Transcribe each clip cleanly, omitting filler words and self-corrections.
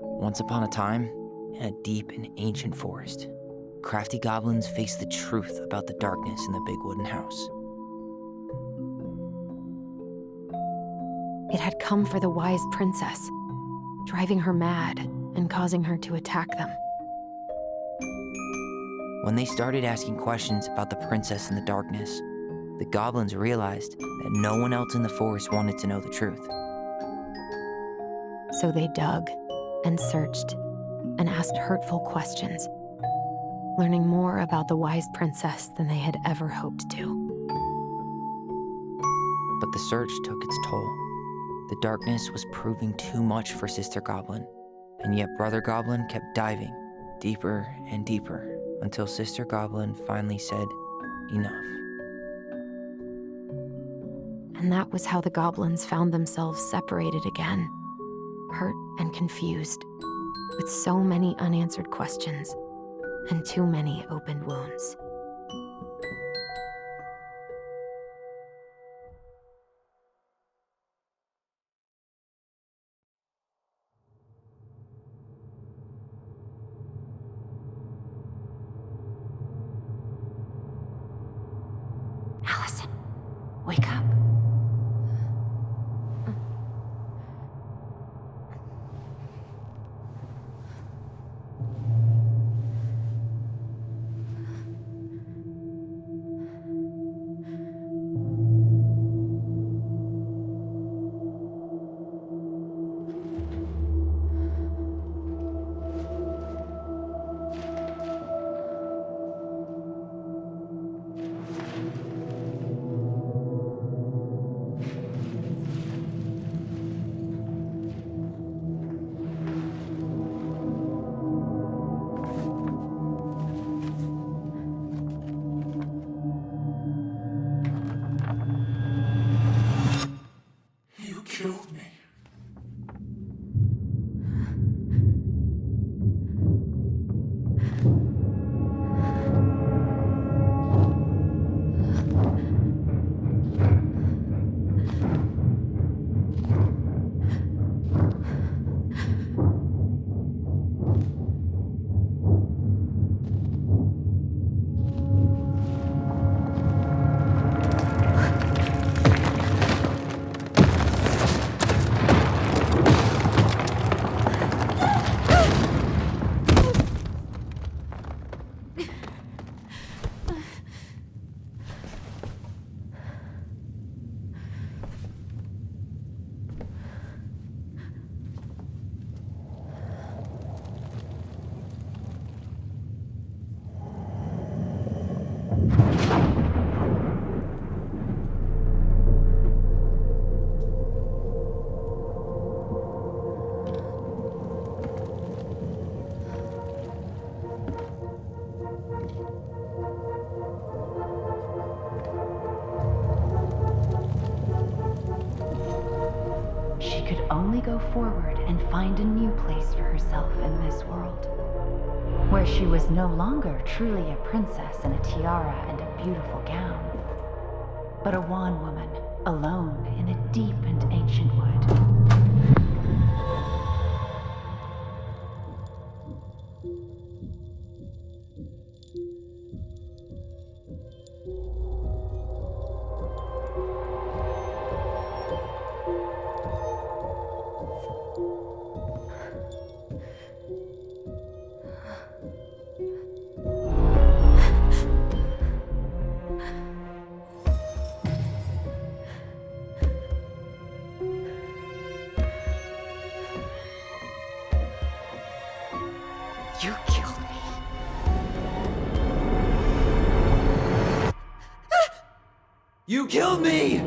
Once upon a time, in a deep and ancient forest, crafty goblins faced the truth about the darkness in the big wooden house. It had come for the wise princess, driving her mad and causing her to attack them. When they started asking questions about the princess in the darkness, the goblins realized that no one else in the forest wanted to know the truth. So they dug and searched and asked hurtful questions, learning more about the wise princess than they had ever hoped to. But the search took its toll. The darkness was proving too much for Sister Goblin, and yet Brother Goblin kept diving deeper and deeper until Sister Goblin finally said, "Enough." And that was how the goblins found themselves separated again, hurt and confused, with so many unanswered questions and too many opened wounds. Allison, wake up. You killed me. She could only go forward and find a new place for herself in this world, where she was no longer truly a princess in a tiara and a beautiful gown, but a wan woman alone in a deep and ancient wood. You killed me. You killed me!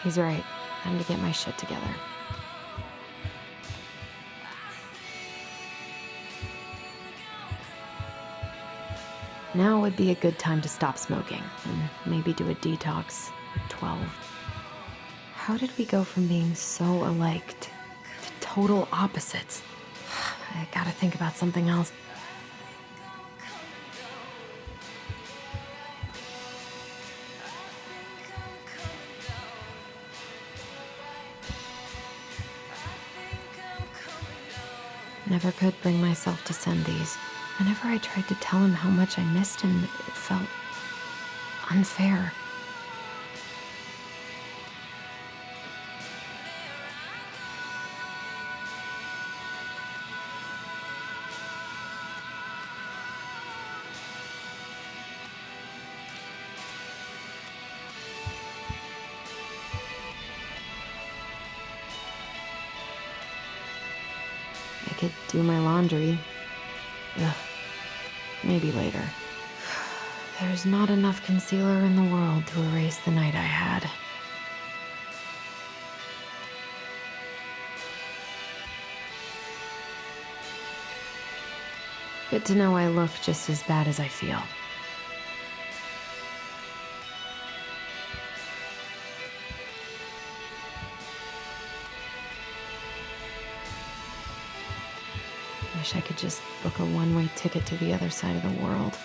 He's right. Time to get my shit together. Now would be a good time to stop smoking and maybe do a detox at 12. How did we go from being so alike to total opposites? I gotta think about something else. Never could bring myself to send these. Whenever I tried to tell him how much I missed him, it felt unfair. I could do my laundry. Ugh. Maybe later. There's not enough concealer in the world to erase the night I had. Good to know I look just as bad as I feel. Wish I could just book a one-way ticket to the other side of the world.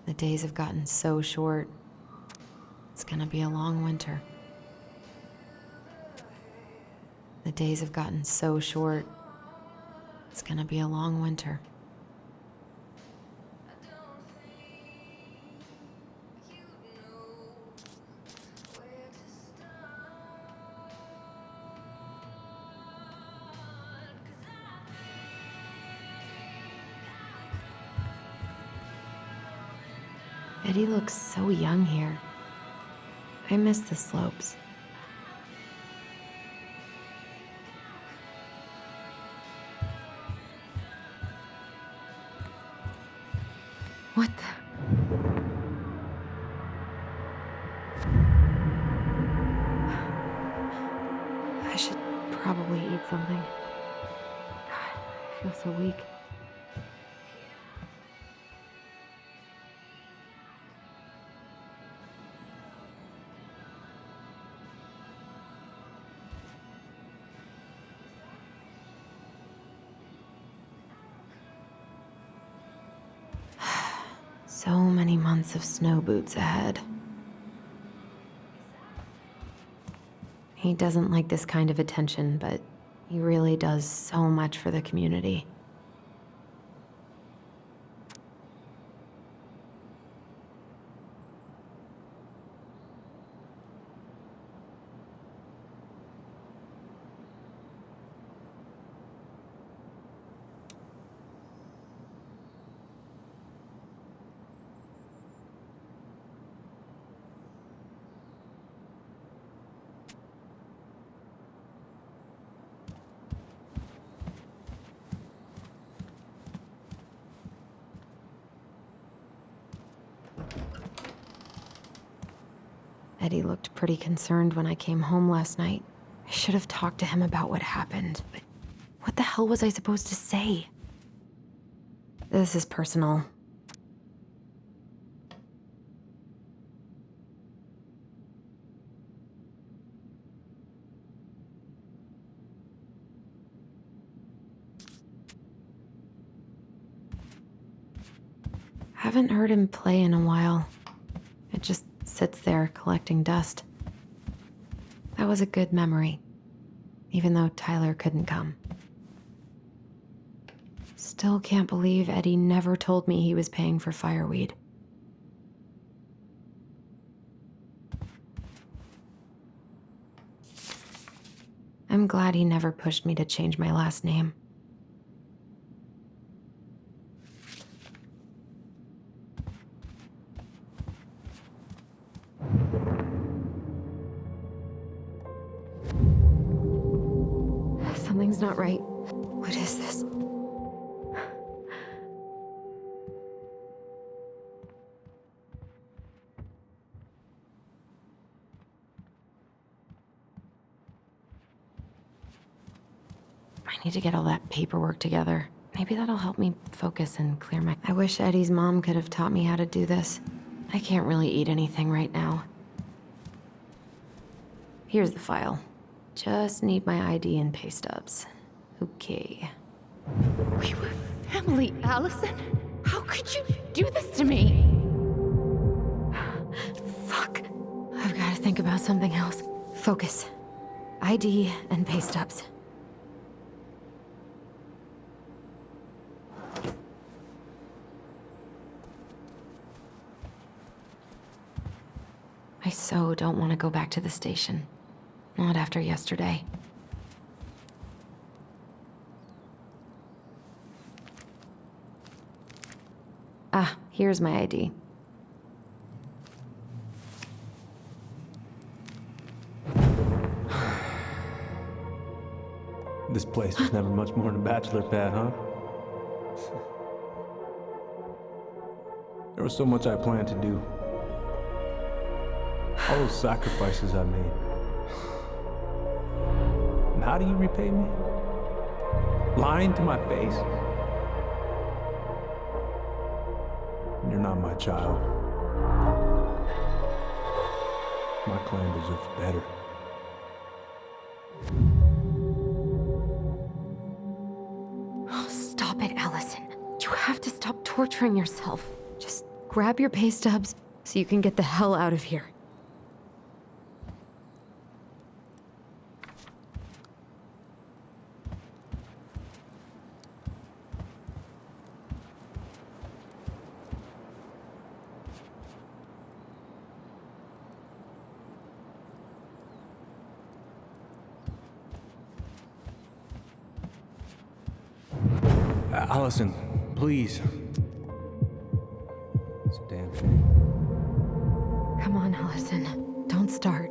The days have gotten so short. It's gonna be a long winter. The days have gotten so short. It's gonna be a long winter. Eddie looks so young here. I miss the slopes. What the? I should probably eat something. God, I feel so weak. So many months of snow boots ahead. He doesn't like this kind of attention, but he really does so much for the community. Eddie looked pretty concerned when I came home last night. I should have talked to him about what happened, but what the hell was I supposed to say? This is personal. Haven't heard him play in a while. It just sits there collecting dust. That was a good memory, even though Tyler couldn't come. Still can't believe Eddie never told me he was paying for fireweed. I'm glad he never pushed me to change my last name. Something's not right. What is this? I need to get all that paperwork together. Maybe that'll help me focus and clear my... I wish Eddie's mom could have taught me how to do this. I can't really eat anything right now. Here's the file. Just need my ID and pay stubs. Okay. We were family, Allison. How could you do this to me? Fuck. I've got to think about something else. Focus. ID and pay stubs. I so don't want to go back to the station. Not after yesterday. Ah, here's my ID. This place was never much more than a bachelor pad, huh? There was so much I planned to do. All those sacrifices I made. And how do you repay me? Lying to my face? You're not my child. My clan deserves better. Oh, stop it, Allison. You have to stop torturing yourself. Just grab your pay stubs so you can get the hell out of here. Allison, please. It's a damn shame. Come on, Allison. Don't start.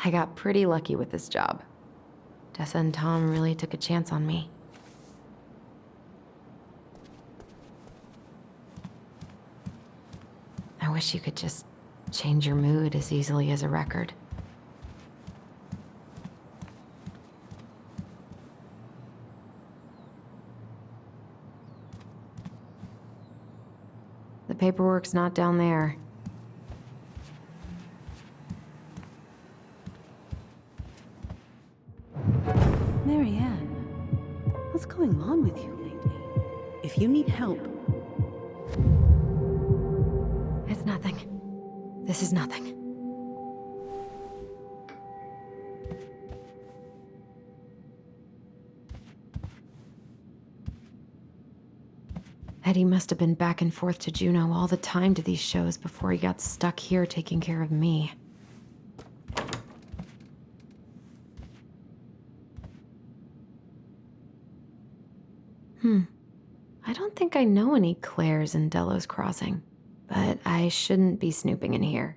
I got pretty lucky with this job. Tessa and Tom really took a chance on me. I wish you could just change your mood as easily as a record. The paperwork's not down there. Marianne, what's going on with you lately? If you need help... It's nothing. This is nothing. Eddie must have been back and forth to Juneau all the time to these shows before he got stuck here taking care of me. I don't think I know any Claires in Delos Crossing, but I shouldn't be snooping in here.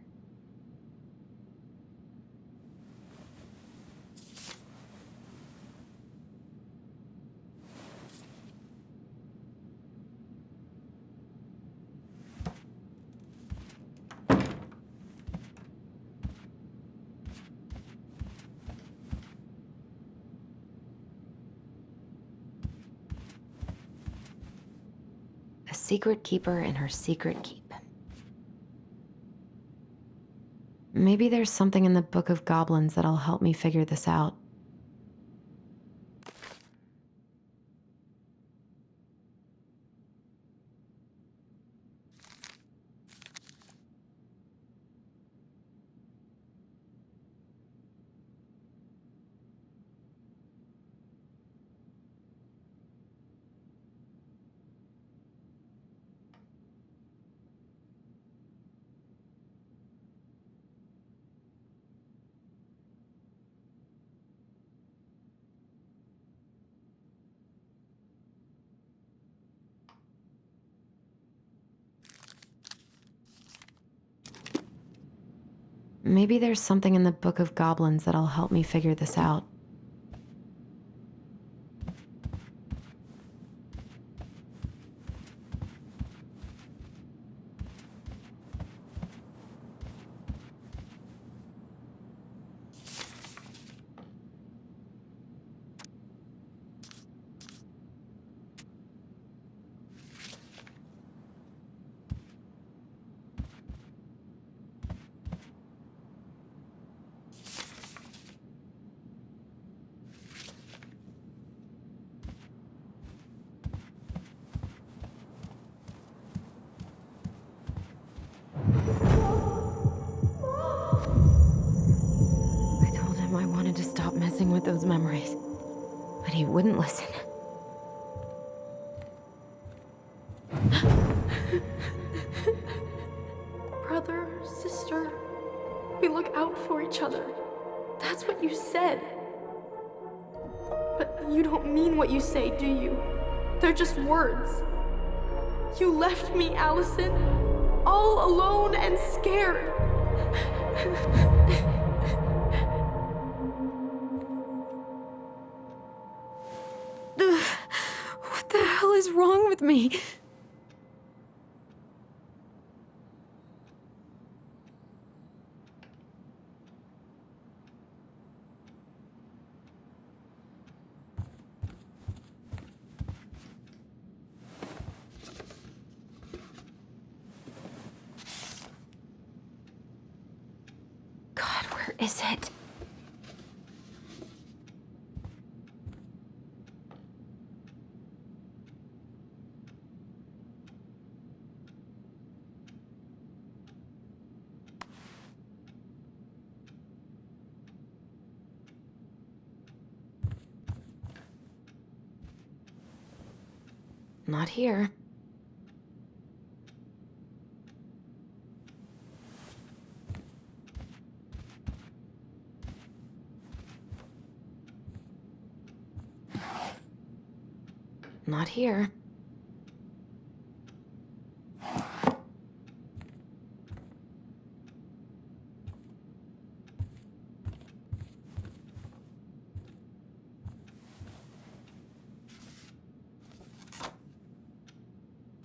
A secret keeper and her secret keep. Maybe there's something in the Book of Goblins that'll help me figure this out. Maybe there's something in the Book of Goblins that'll help me figure this out. I wanted to stop messing with those memories, but he wouldn't listen. Brother, sister, we look out for each other. That's what you said. But you don't mean what you say, do you? They're just words. You left me, Allison, all alone and scared. What the hell is wrong with me? God, where is it? Not here. Not here.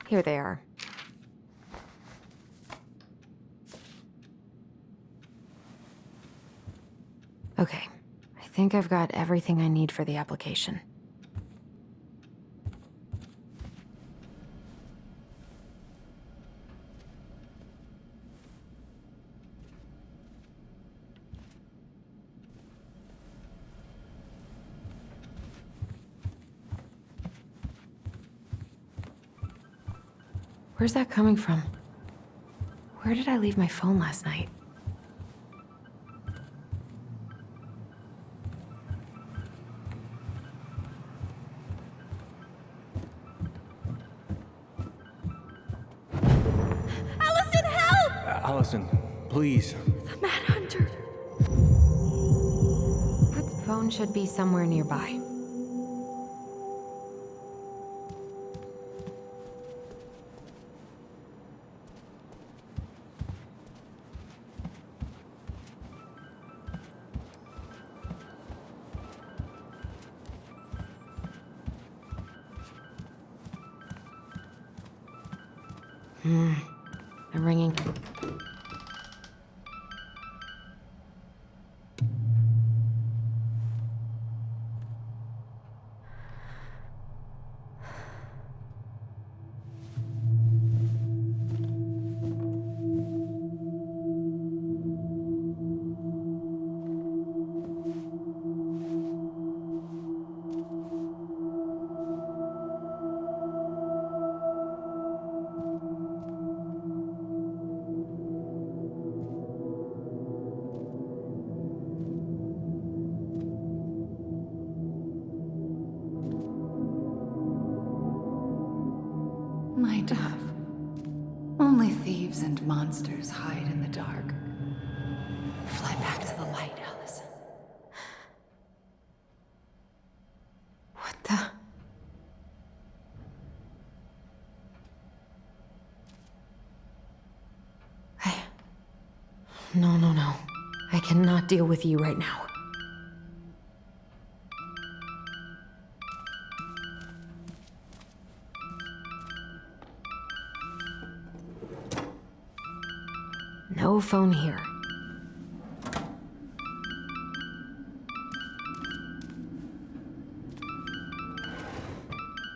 Here they are. Okay, I think I've got everything I need for the application. Where's that coming from? Where did I leave my phone last night? Allison, help! Allison, please. The Mad Hunter. The phone should be somewhere nearby. I'm ringing. My dove. Only thieves and monsters hide in the dark. Fly back to the light, Allison. What the? Hey. No. I cannot deal with you right now. No phone here.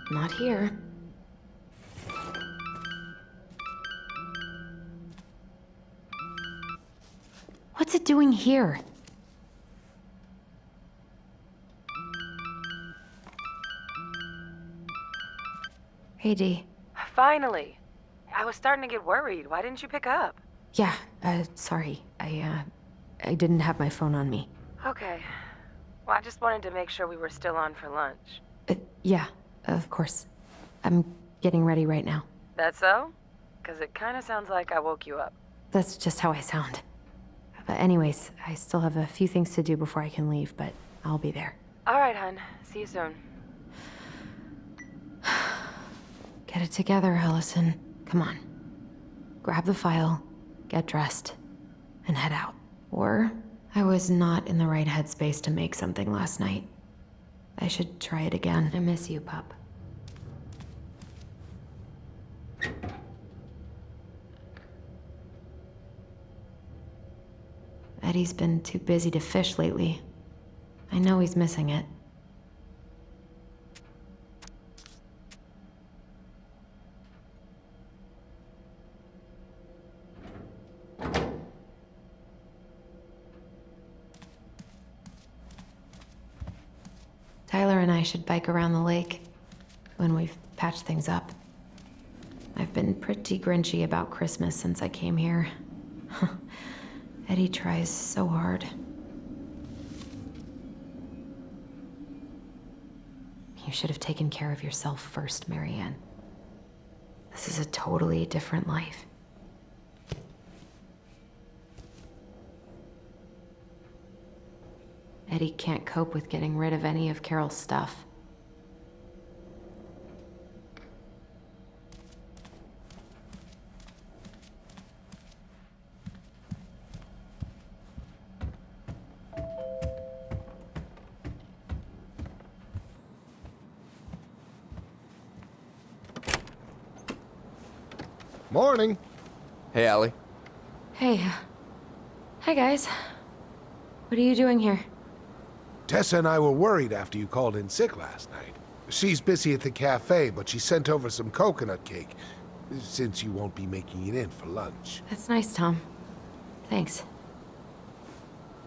Not here. What's it doing here? Hey, Dee. Finally. I was starting to get worried. Why didn't you pick up? Yeah, sorry. I didn't have my phone on me. Okay. Well, I just wanted to make sure we were still on for lunch. Yeah, of course. I'm getting ready right now. That so? Because it kind of sounds like I woke you up. That's just how I sound. But anyways, I still have a few things to do before I can leave, but I'll be there. All right, hun. See you soon. Get it together, Allison. Come on. Grab the file, get dressed, and head out. Or I was not in the right headspace to make something last night. I should try it again. I miss you, pup. Eddie's been too busy to fish lately. I know he's missing it. Tyler and I should bike around the lake when we've patched things up. I've been pretty grinchy about Christmas since I came here. Eddie tries so hard. You should have taken care of yourself first, Marianne. This is a totally different life. Eddie can't cope with getting rid of any of Carol's stuff. Morning. Hey, Allie. Hey. Hi, guys. What are you doing here? Tessa and I were worried after you called in sick last night. She's busy at the cafe, but she sent over some coconut cake, since you won't be making it in for lunch. That's nice, Tom. Thanks.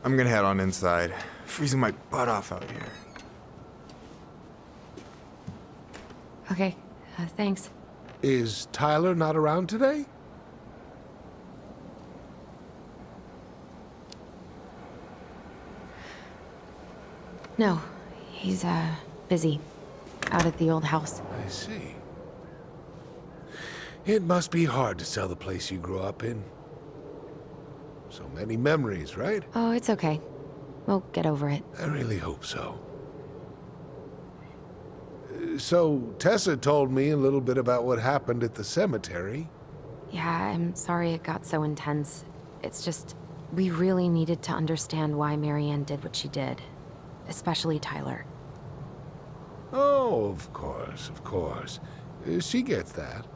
I'm gonna head on inside. Freezing my butt off out here. Okay, thanks. Is Tyler not around today? No, he's, busy. Out at the old house. I see. It must be hard to sell the place you grew up in. So many memories, right? Oh, it's okay. We'll get over it. I really hope so. So, Tessa told me a little bit about what happened at the cemetery. Yeah, I'm sorry it got so intense. It's just, we really needed to understand why Marianne did what she did. Especially Tyler. Oh, of course, of course. She gets that.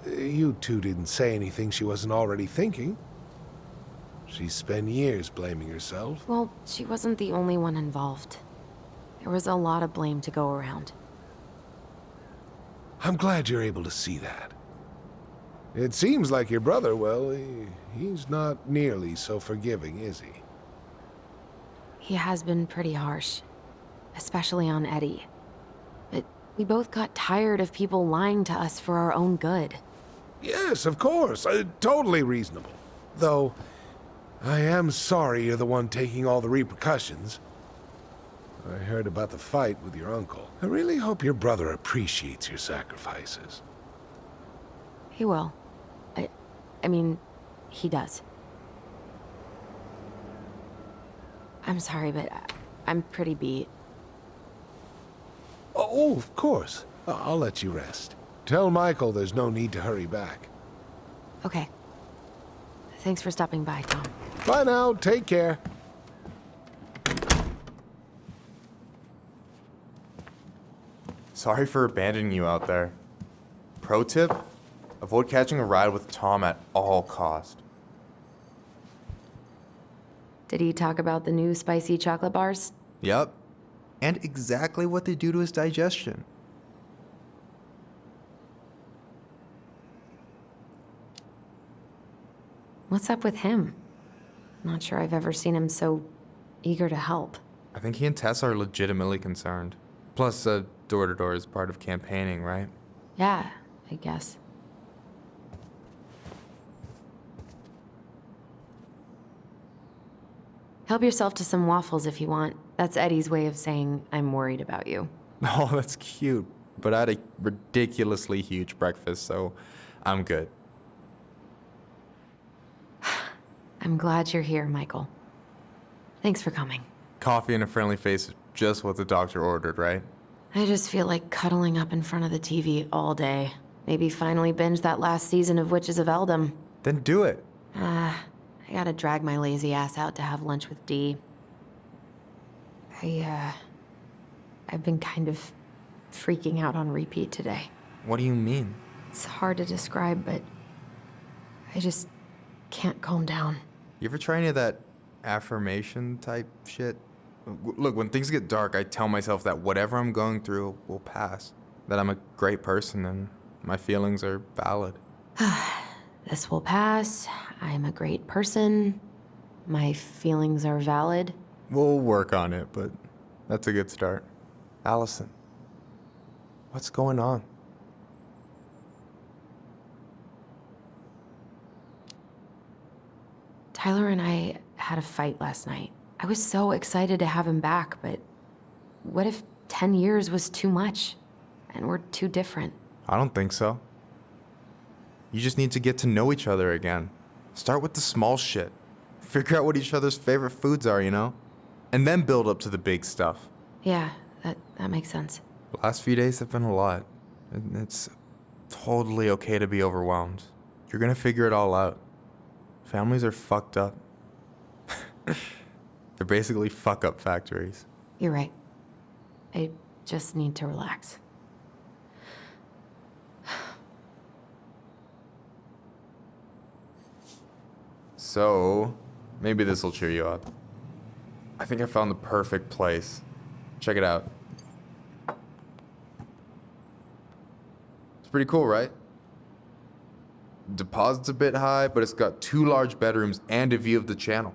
You two didn't say anything she wasn't already thinking. She spent years blaming herself. Well, she wasn't the only one involved. There was a lot of blame to go around. I'm glad you're able to see that. It seems like your brother, well, he's not nearly so forgiving, is he? He has been pretty harsh. Especially on Eddie. But we both got tired of people lying to us for our own good. Yes, of course. Totally reasonable. Though, I am sorry you're the one taking all the repercussions. I heard about the fight with your uncle. I really hope your brother appreciates your sacrifices. He will. I mean, he does. I'm sorry, but I'm pretty beat. Oh, of course. I'll let you rest. Tell Michael there's no need to hurry back. Okay. Thanks for stopping by, Tom. Bye now. Take care. Sorry for abandoning you out there. Pro tip, avoid catching a ride with Tom at all cost. Did he talk about the new spicy chocolate bars? Yep. And exactly what they do to his digestion. What's up with him? Not sure I've ever seen him so eager to help. I think he and Tess are legitimately concerned. Plus, door-to-door is part of campaigning, right? Yeah, I guess. Help yourself to some waffles if you want. That's Eddie's way of saying, I'm worried about you. Oh, that's cute. But I had a ridiculously huge breakfast, so I'm good. I'm glad you're here, Michael. Thanks for coming. Coffee and a friendly face is just what the doctor ordered, right? I just feel like cuddling up in front of the TV all day. Maybe finally binge that last season of Witches of Eldom. Then do it. I gotta drag my lazy ass out to have lunch with Dee. I've been kind of freaking out on repeat today. What do you mean? It's hard to describe, but I just can't calm down. You ever try any of that affirmation type shit? Look, when things get dark, I tell myself that whatever I'm going through will pass. That I'm a great person and my feelings are valid. This will pass. I'm a great person. My feelings are valid. We'll work on it, but that's a good start. Allison, what's going on? Tyler and I had a fight last night. I was so excited to have him back, but what if 10 years was too much and we're too different? I don't think so. You just need to get to know each other again. Start with the small shit. Figure out what each other's favorite foods are, you know? And then build up to the big stuff. Yeah, that makes sense. The last few days have been a lot. And it's totally okay to be overwhelmed. You're gonna figure it all out. Families are fucked up. They're basically fuck-up factories. You're right. I just need to relax. So, maybe this will cheer you up. I think I found the perfect place. Check it out. It's pretty cool, right? Deposit's a bit high, but it's got 2 large bedrooms and a view of the channel.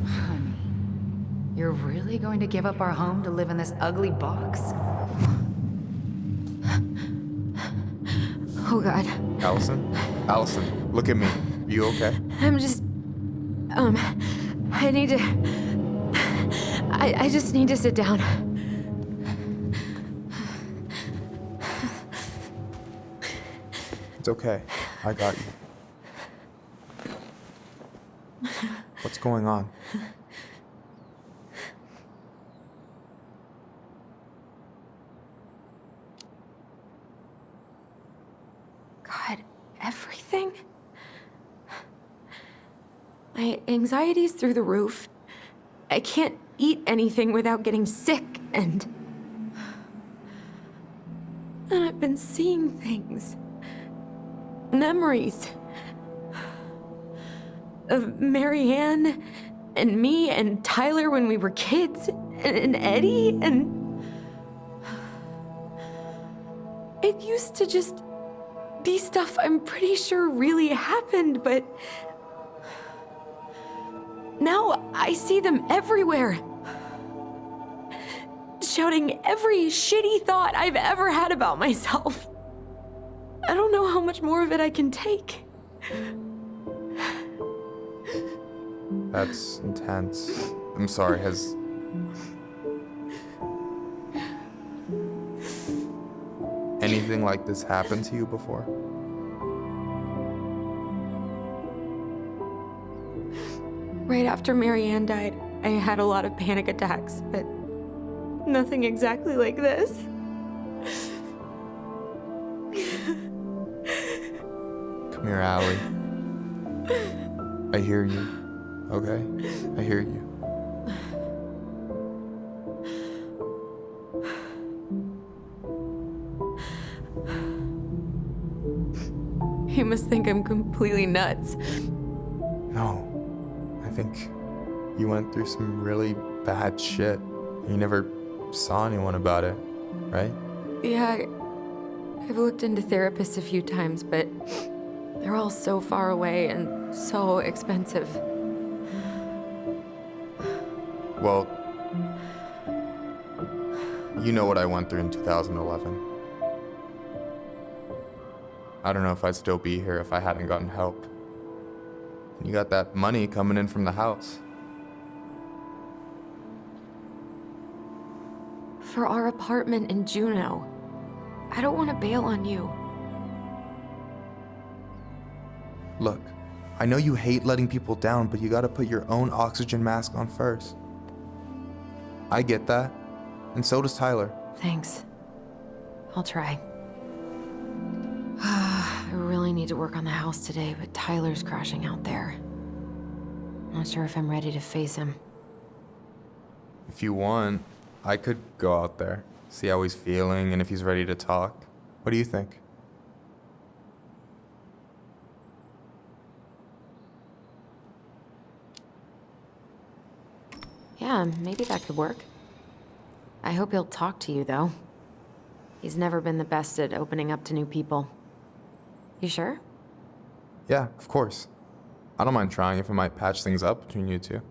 Honey, you're really going to give up our home to live in this ugly box? Oh, God. Allison, look at me. You okay? I'm just... I need to... I just need to sit down. It's okay. I got you. What's going on? God, everything? My anxiety's through the roof. I can't eat anything without getting sick, and I've been seeing things. Memories. Of Marianne, and me, and Tyler when we were kids, and Eddie, and... It used to just be stuff I'm pretty sure really happened, but... Now I see them everywhere. Shouting every shitty thought I've ever had about myself. I don't know how much more of it I can take. That's intense. I'm sorry, has... anything like this happened to you before? Right after Marianne died, I had a lot of panic attacks, but nothing exactly like this. Come here, Allie. I hear you, okay? I hear you. You must think I'm completely nuts. No, I think you went through some really bad shit. You never saw anyone about it, right? Yeah, I've looked into therapists a few times, but they're all so far away and so expensive. Well, you know what I went through in 2011. I don't know if I'd still be here if I hadn't gotten help. And you got that money coming in from the house. For our apartment in Juneau. I don't want to bail on you. Look, I know you hate letting people down, but you gotta put your own oxygen mask on first. I get that, and so does Tyler. Thanks. I'll try. I really need to work on the house today, but Tyler's crashing out there. Not sure if I'm ready to face him. If you want, I could go out there, see how he's feeling, and if he's ready to talk. What do you think? Yeah, maybe that could work. I hope he'll talk to you, though. He's never been the best at opening up to new people. You sure? Yeah, of course. I don't mind trying if it might patch things up between you two.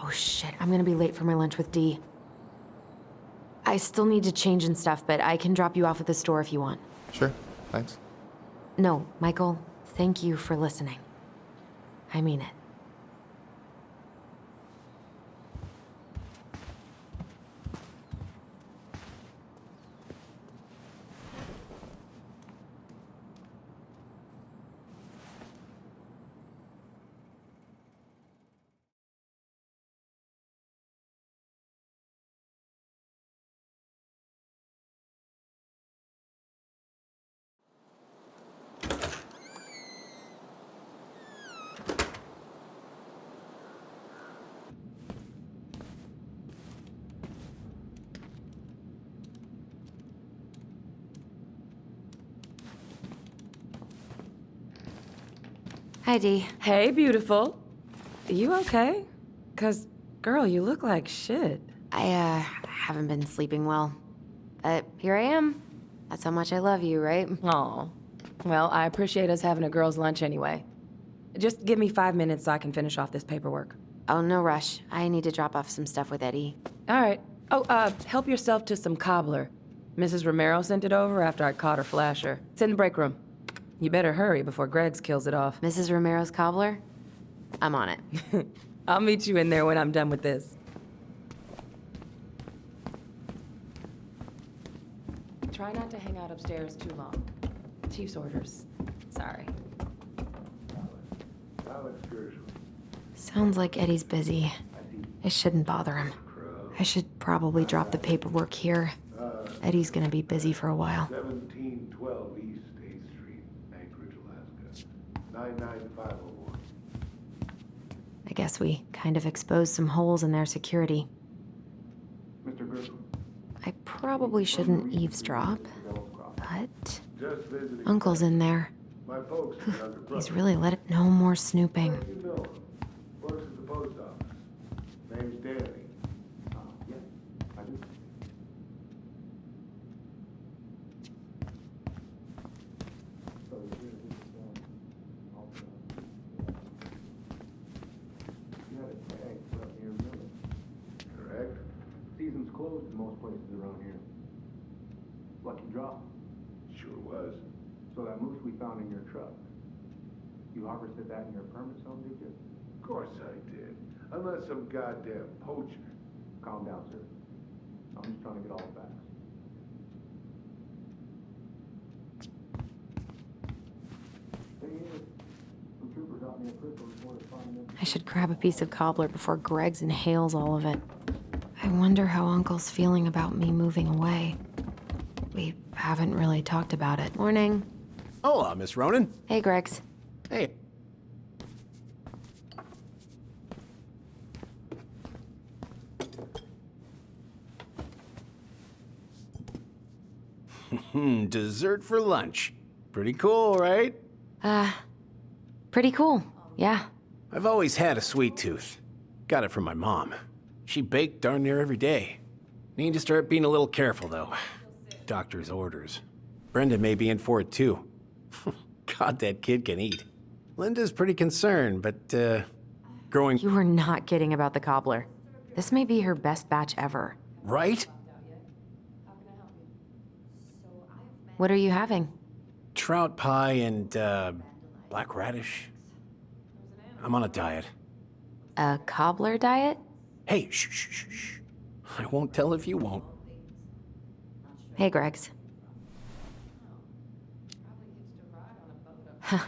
Oh shit, I'm gonna be late for my lunch with Dee. I still need to change and stuff, but I can drop you off at the store if you want. Sure, thanks. No, Michael, thank you for listening. I mean it. Hi, Dee. Hey, beautiful. You okay? 'Cause, girl, you look like shit. I haven't been sleeping well. But here I am. That's how much I love you, right? Aw. Well, I appreciate us having a girls' lunch anyway. Just give me 5 minutes so I can finish off this paperwork. Oh, no rush. I need to drop off some stuff with Eddie. All right. Oh, help yourself to some cobbler. Mrs. Romero sent it over after I caught her flasher. It's in the break room. You better hurry before Greggs kills it off. Mrs. Romero's cobbler? I'm on it. I'll meet you in there when I'm done with this. Try not to hang out upstairs too long. Chief's orders. Sorry. Sounds like Eddie's busy. I shouldn't bother him. I should probably drop the paperwork here. Eddie's gonna be busy for a while. 1712 East 8th Street, Anchorage, Alaska. 99501. I guess we kind of exposed some holes in their security. Mr. Grissom. I probably shouldn't eavesdrop, but Just visiting. Uncle's in there. My folks are under He's pressure. really let it. No more snooping. You know him. Works at the post office. Name's Danny. Yeah, I do. Correct. Season's closed in most places around here. Lucky draw. Sure was. So that moose we found in your truck, you harvested that in your permit zone, did you? Of course I did. Unless some goddamn poacher. Calm down, sir. I'm just trying to get all the facts. Some trooper got me a crystal report of finding it. I should grab a piece of cobbler before Greggs inhales all of it. I wonder how Uncle's feeling about me moving away. We haven't really talked about it. Morning. Hola, Miss Ronan. Hey, Gregs. Hey. Dessert for lunch. Pretty cool, right? Pretty cool, yeah. I've always had a sweet tooth. Got it from my mom. She baked darn near every day. Need to start being a little careful, though. Doctor's orders. Brenda may be in for it, too. God, that kid can eat. Linda's pretty concerned, but, growing... You were not kidding about the cobbler. This may be her best batch ever. Right? What are you having? Trout pie and, black radish. I'm on a diet. A cobbler diet? Hey, shh, shh, shh, shh. I won't tell if you won't. Hey, Gregs. Huh.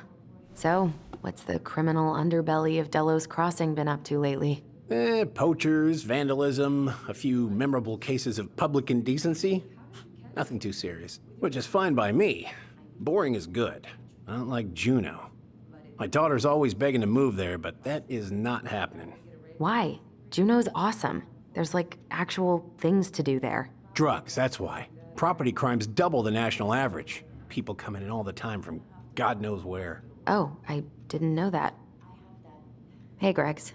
So, what's the criminal underbelly of Delos Crossing been up to lately? Poachers, vandalism, a few memorable cases of public indecency. Nothing too serious, which is fine by me. Boring is good. Not like Juneau. My daughter's always begging to move there, but that is not happening. Why? Juneau's awesome. There's like actual things to do there. Drugs, that's why. Property crime's double the national average. People coming in all the time from God knows where. Oh, I didn't know that. Hey, Gregs.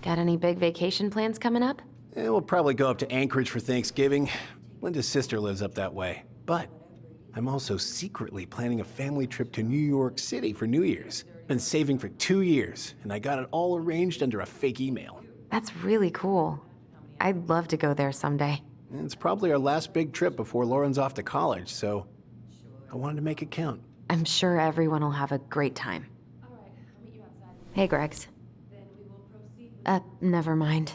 Got any big vacation plans coming up? We'll probably go up to Anchorage for Thanksgiving. Linda's sister lives up that way. But I'm also secretly planning a family trip to New York City for New Year's. Been saving for 2 years, and I got it all arranged under a fake email. That's really cool. I'd love to go there someday. It's probably our last big trip before Lauren's off to college, so I wanted to make it count. I'm sure everyone will have a great time. Hey, Gregs. Never mind.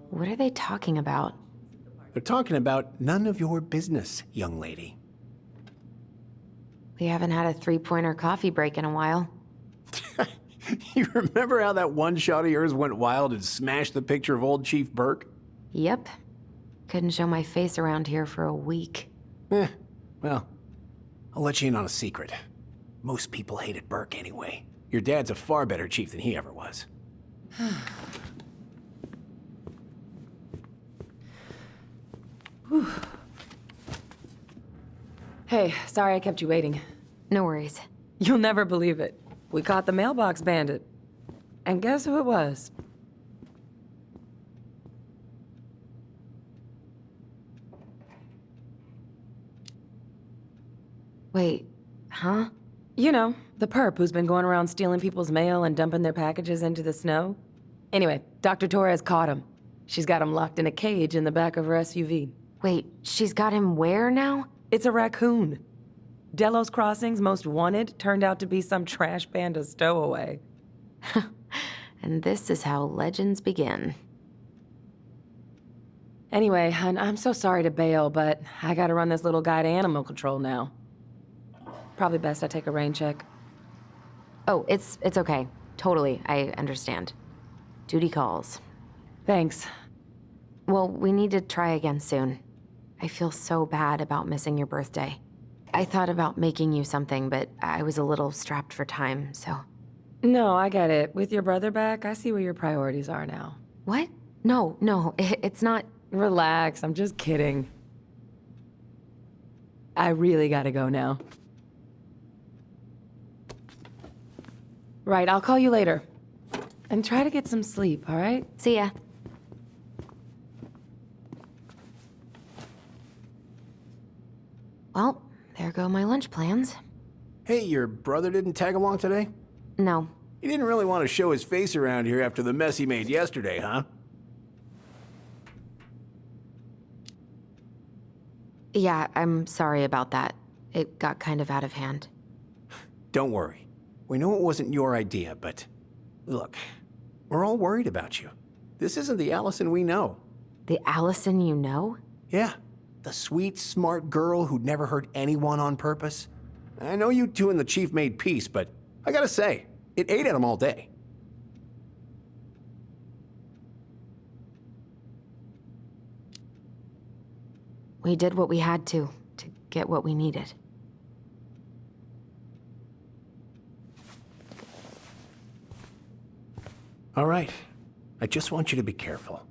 What are they talking about? They're talking about none of your business, young lady. We haven't had a three-pointer coffee break in a while. You remember how that one shot of yours went wild and smashed the picture of old Chief Burke? Yep. Couldn't show my face around here for a week. Well, I'll let you in on a secret. Most people hated Burke anyway. Your dad's a far better chief than he ever was. Hey, sorry I kept you waiting. No worries. You'll never believe it. We caught the mailbox bandit. And guess who it was? Wait, huh? You know, the perp who's been going around stealing people's mail and dumping their packages into the snow. Anyway, Dr. Torres caught him. She's got him locked in a cage in the back of her SUV. Wait, she's got him where now? It's a raccoon. Delos Crossing's most wanted turned out to be some trash panda stowaway. And this is how legends begin. Anyway, I'm so sorry to bail, but I gotta run this little guy to animal control now. Probably best I take a rain check. Oh, it's okay. Totally, I understand. Duty calls. Thanks. Well, we need to try again soon. I feel so bad about missing your birthday. I thought about making you something, but I was a little strapped for time, so... No, I get it. With your brother back, I see where your priorities are now. What? No, it's not... Relax, I'm just kidding. I really gotta go now. Right, I'll call you later. And try to get some sleep, all right? See ya. Well, there go my lunch plans. Hey, your brother didn't tag along today? No. He didn't really want to show his face around here after the mess he made yesterday, huh? Yeah, I'm sorry about that. It got kind of out of hand. Don't worry. We know it wasn't your idea, but... Look, we're all worried about you. This isn't the Allison we know. The Allison you know? Yeah. The sweet, smart girl who'd never hurt anyone on purpose. I know you two and the chief made peace, but I gotta say, it ate at him all day. We did what we had to get what we needed. All right. I just want you to be careful.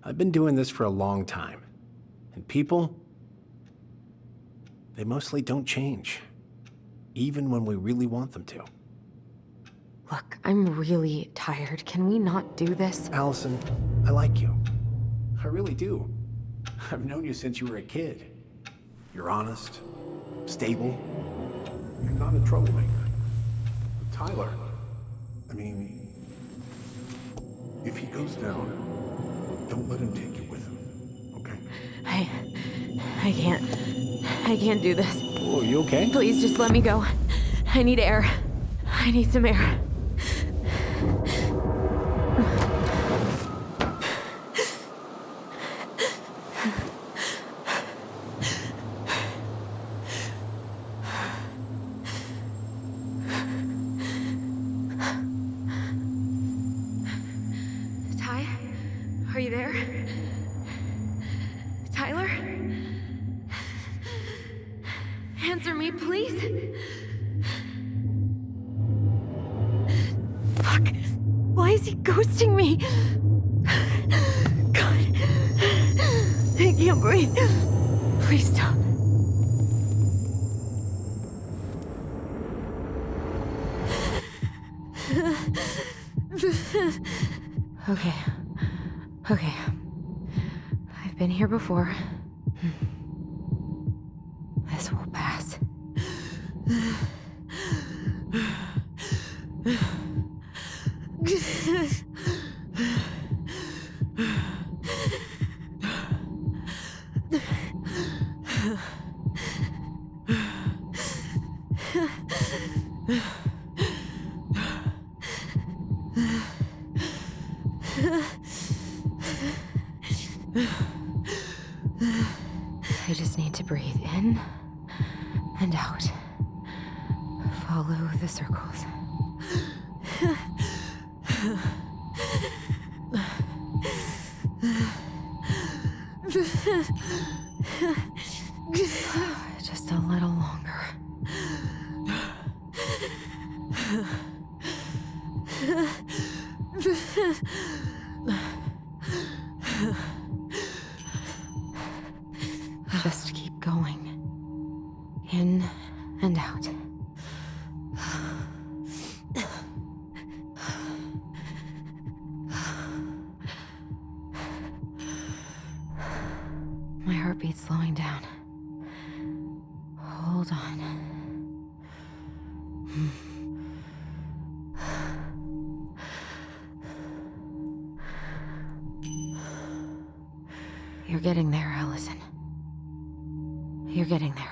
I've been doing this for a long time. And people, they mostly don't change. Even when we really want them to. Look, I'm really tired. Can we not do this? Allison, I like you. I really do. I've known you since you were a kid. You're honest, stable. You're not a troublemaker. But Tyler, I mean, if he goes down, don't let him take you with him, okay? I can't do this. Oh, you okay? Please just let me go. I need air. I need some air. Ty? Are you there? Tyler? Answer me, please. Fuck. Why is he ghosting me? God. I can't breathe. Please stop. Okay. Okay. I've been here before. This will pass. I just need to breathe in and out. Follow the circles. Just a little longer. Just keep going. In and out. My heartbeat's slowing down. Hold on. You're getting there, Allison. You're getting there.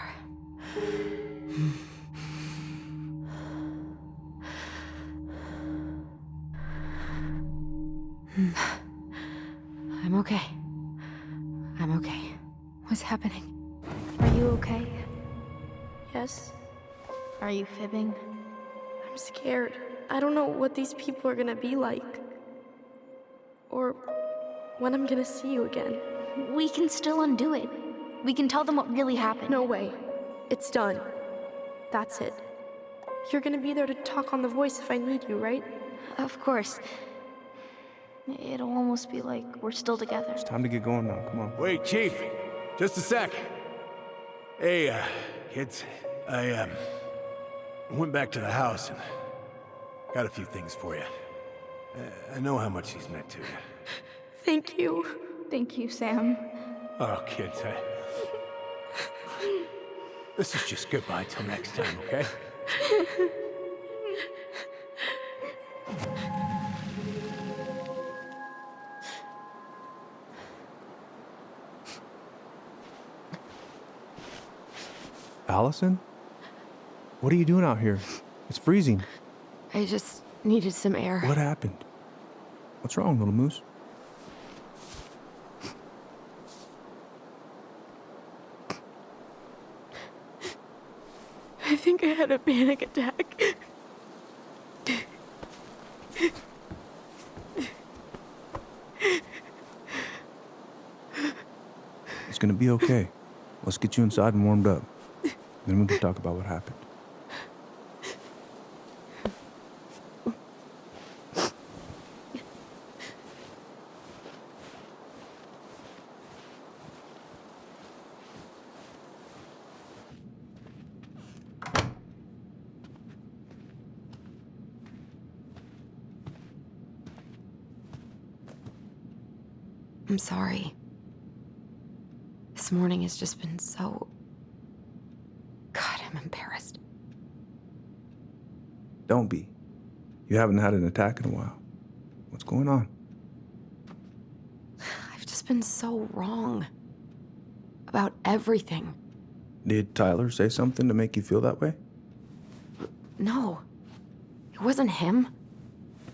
I'm okay. I'm okay. What's happening? Are you okay? Yes? Are you fibbing? I'm scared. I don't know what these people are gonna be like. Or when I'm gonna see you again. We can still undo it. We can tell them what really happened. No way. It's done. That's it. You're gonna be there to talk on the voice if I need you, right? Of course. It'll almost be like we're still together. It's time to get going now. Come on. Wait, Chief. Just a sec. Hey, kids. I went back to the house and got a few things for you. I know how much these meant to you. Thank you. Thank you, Sam. Oh, kids, this is just goodbye till next time, okay? Allison? What are you doing out here? It's freezing. I just needed some air. What happened? What's wrong, little moose? I think I had a panic attack. gonna be okay. Let's get you inside and warmed up. Then we can talk about what happened. I'm sorry. This morning has just been so... God, I'm embarrassed. Don't be. You haven't had an attack in a while. What's going on? I've just been so wrong. About everything. Did Tyler say something to make you feel that way? No. It wasn't him.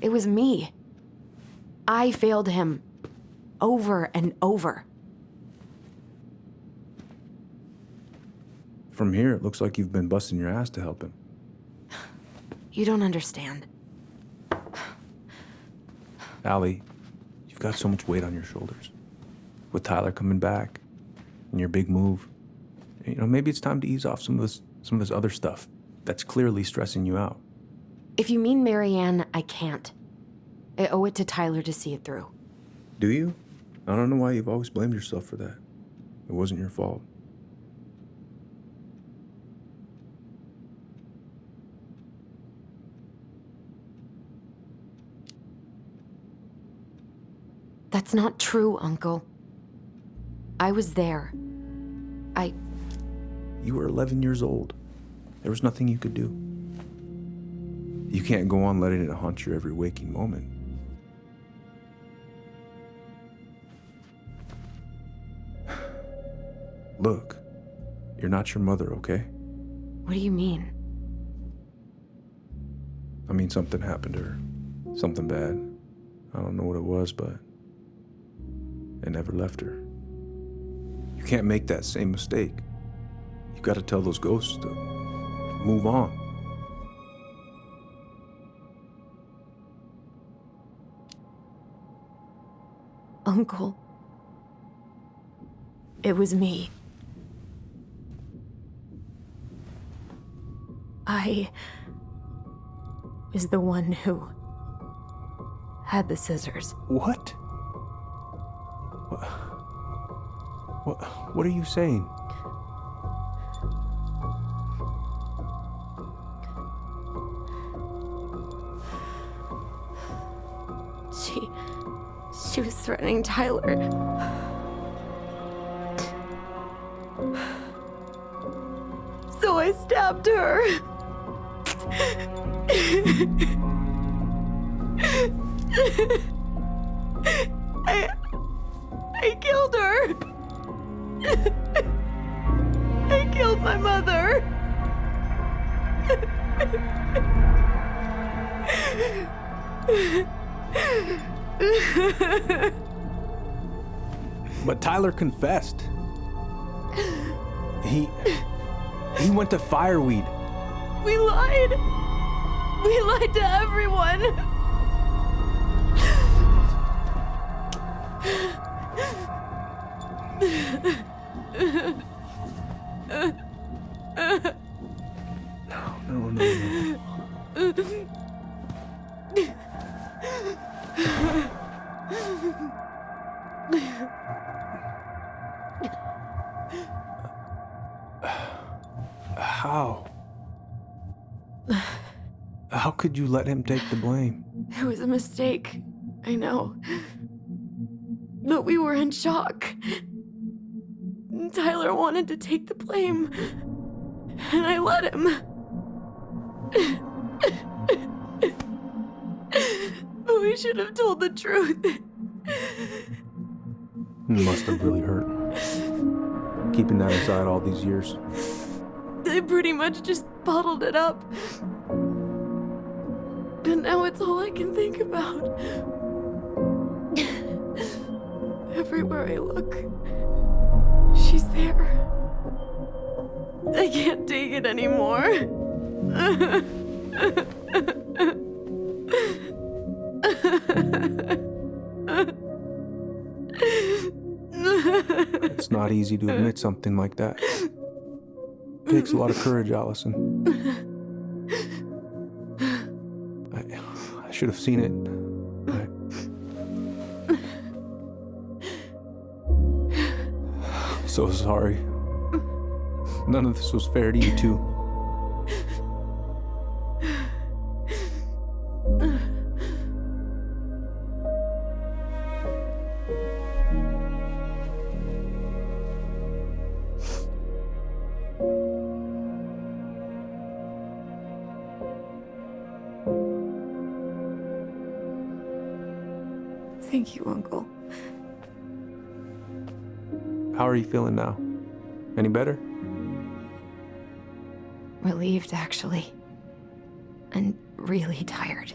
It was me. I failed him. Over and over. From here, it looks like you've been busting your ass to help him. You don't understand. Allie, you've got so much weight on your shoulders. With Tyler coming back, and your big move, you know, maybe it's time to ease off some of this other stuff that's clearly stressing you out. If you mean Marianne, I can't. I owe it to Tyler to see it through. Do you? I don't know why you've always blamed yourself for that. It wasn't your fault. That's not true, Uncle. I was there. You were 11 years old. There was nothing you could do. You can't go on letting it haunt your every waking moment. Look, you're not your mother, okay? What do you mean? I mean, something happened to her. Something bad. I don't know what it was, but it never left her. You can't make that same mistake. You gotta tell those ghosts to move on. Uncle. It was me. I was the one who had the scissors. What? What are you saying? She was threatening Tyler. So I stabbed her. I killed her. I killed my mother. But Tyler confessed. He went to Fireweed. We lied. We lied to everyone. No. How could you let him take the blame? It was a mistake. I know. But we were in shock. Tyler wanted to take the blame. And I let him. But we should have told the truth. It must have really hurt. Keeping that inside all these years. They pretty much just bottled it up. And now it's all I can think about. Everywhere I look, she's there. I can't take it anymore. It's not easy to admit something like that. It takes a lot of courage, Allison. I should have seen it. I'm so sorry. None of this was fair to you two. Thank you, Uncle. How are you feeling now? Any better? Relieved, actually. And really tired.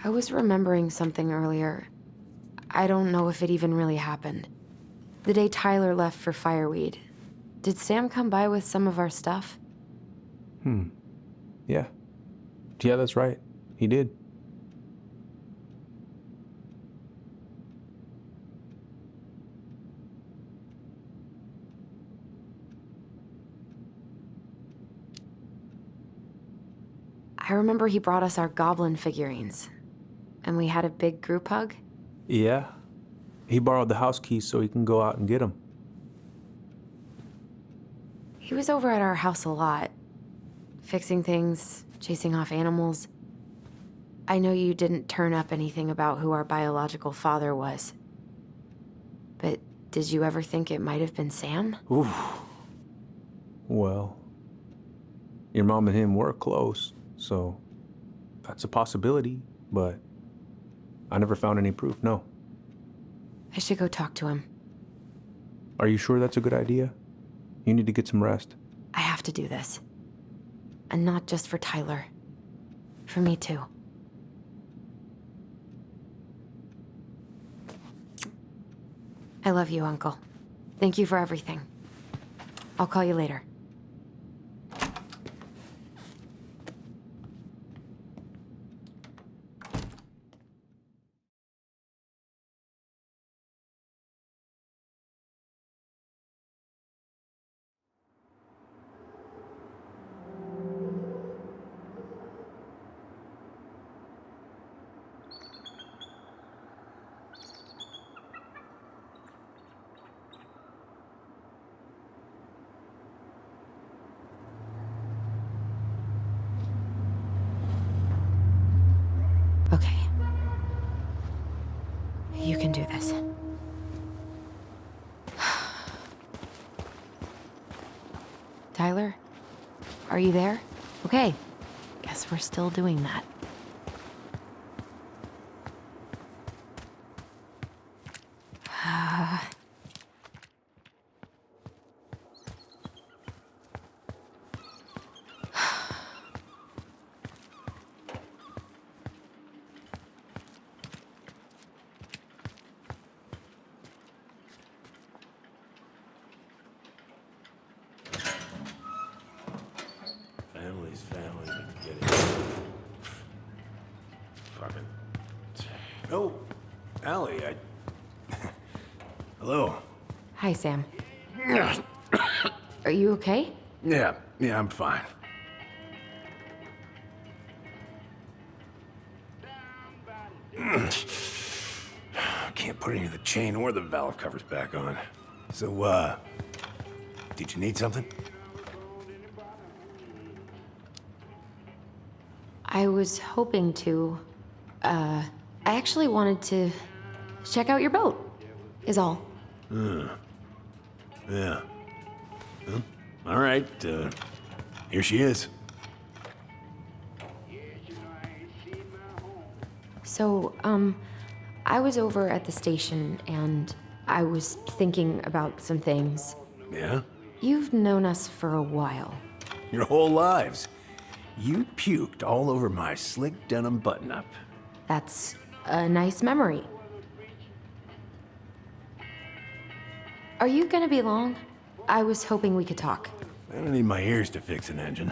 I was remembering something earlier. I don't know if it even really happened. The day Tyler left for Fireweed, did Sam come by with some of our stuff? Yeah. Yeah, that's right. He did. I remember he brought us our goblin figurines. And we had a big group hug? Yeah. He borrowed the house keys so he can go out and get them. He was over at our house a lot. Fixing things, chasing off animals. I know you didn't turn up anything about who our biological father was. But did you ever think it might have been Sam? Oof. Well, your mom and him were close, so that's a possibility, but I never found any proof, no. I should go talk to him. Are you sure that's a good idea? You need to get some rest. I have to do this. And not just for Tyler. For me, too. I love you, Uncle. Thank you for everything. I'll call you later. Okay. You can do this. Tyler? Are you there? Okay. Guess we're still doing that. Family's family, but get it. Fucking. Oh, Allie, Hello. Hi, Sam. Are you okay? Yeah, I'm fine. Can't put any of the chain or the valve covers back on. So, did you need something? I was hoping to. I actually wanted to check out your boat, is all. Yeah. Well, all right, here she is. So, I was over at the station and I was thinking about some things. Yeah? You've known us for a while. Your whole lives. You puked all over my slick denim button-up. That's a nice memory. Are you gonna be long? I was hoping we could talk. I don't need my ears to fix an engine.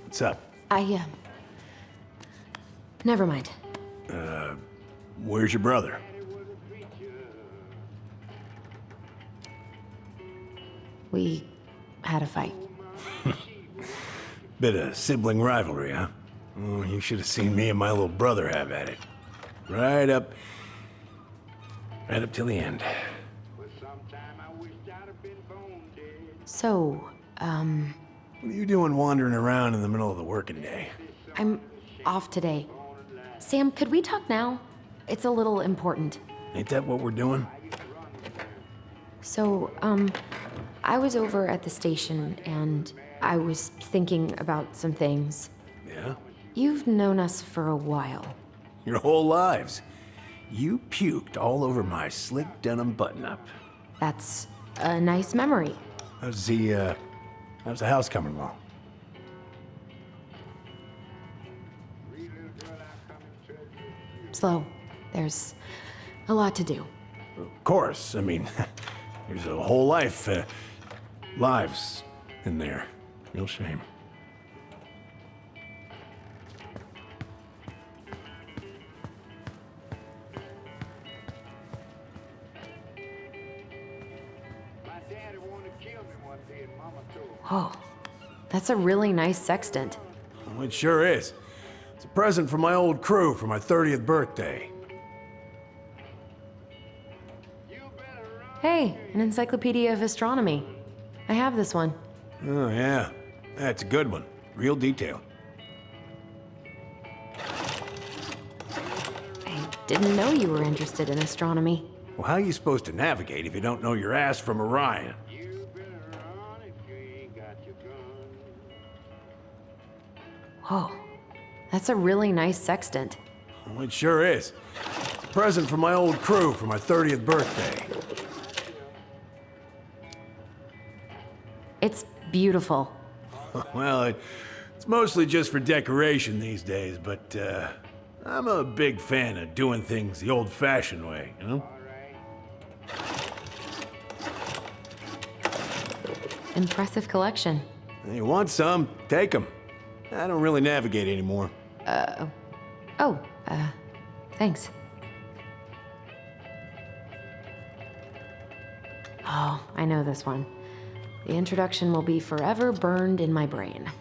What's up? I never mind. Where's your brother? We had a fight. Bit of sibling rivalry, huh? Oh, you should have seen me and my little brother have at it. Right up till the end. So, What are you doing wandering around in the middle of the working day? I'm off today. Sam, could we talk now? It's a little important. Ain't that what we're doing? So, I was over at the station and I was thinking about some things. Yeah? You've known us for a while. Your whole lives. You puked all over my slick denim button-up. That's a nice memory. How's the house coming along? Slow. There's a lot to do. Of course. I mean, there's a whole lives in there. Real shame. Oh, that's a really nice sextant. Well, it sure is. It's a present from my old crew for my 30th birthday. Hey, an encyclopedia of astronomy. I have this one. Oh, yeah. That's a good one. Real detailed. I didn't know you were interested in astronomy. Well, how are you supposed to navigate if you don't know your ass from Orion? Whoa, that's a really nice sextant. Well, it sure is. It's a present from my old crew for my 30th birthday. It's beautiful. Well, it's mostly just for decoration these days, but I'm a big fan of doing things the old-fashioned way, you know? Impressive collection. You want some? Take them. I don't really navigate anymore. Thanks. Oh, I know this one. The introduction will be forever burned in my brain.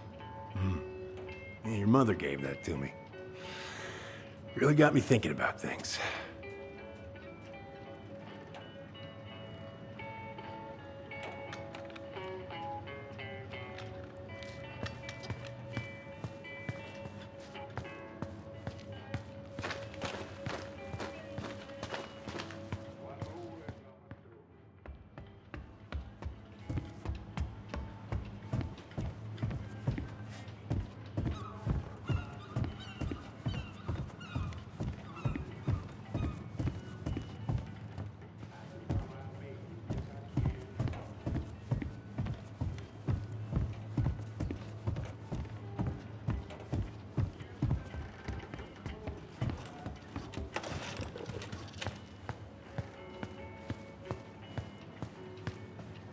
Yeah, your mother gave that to me. Really got me thinking about things.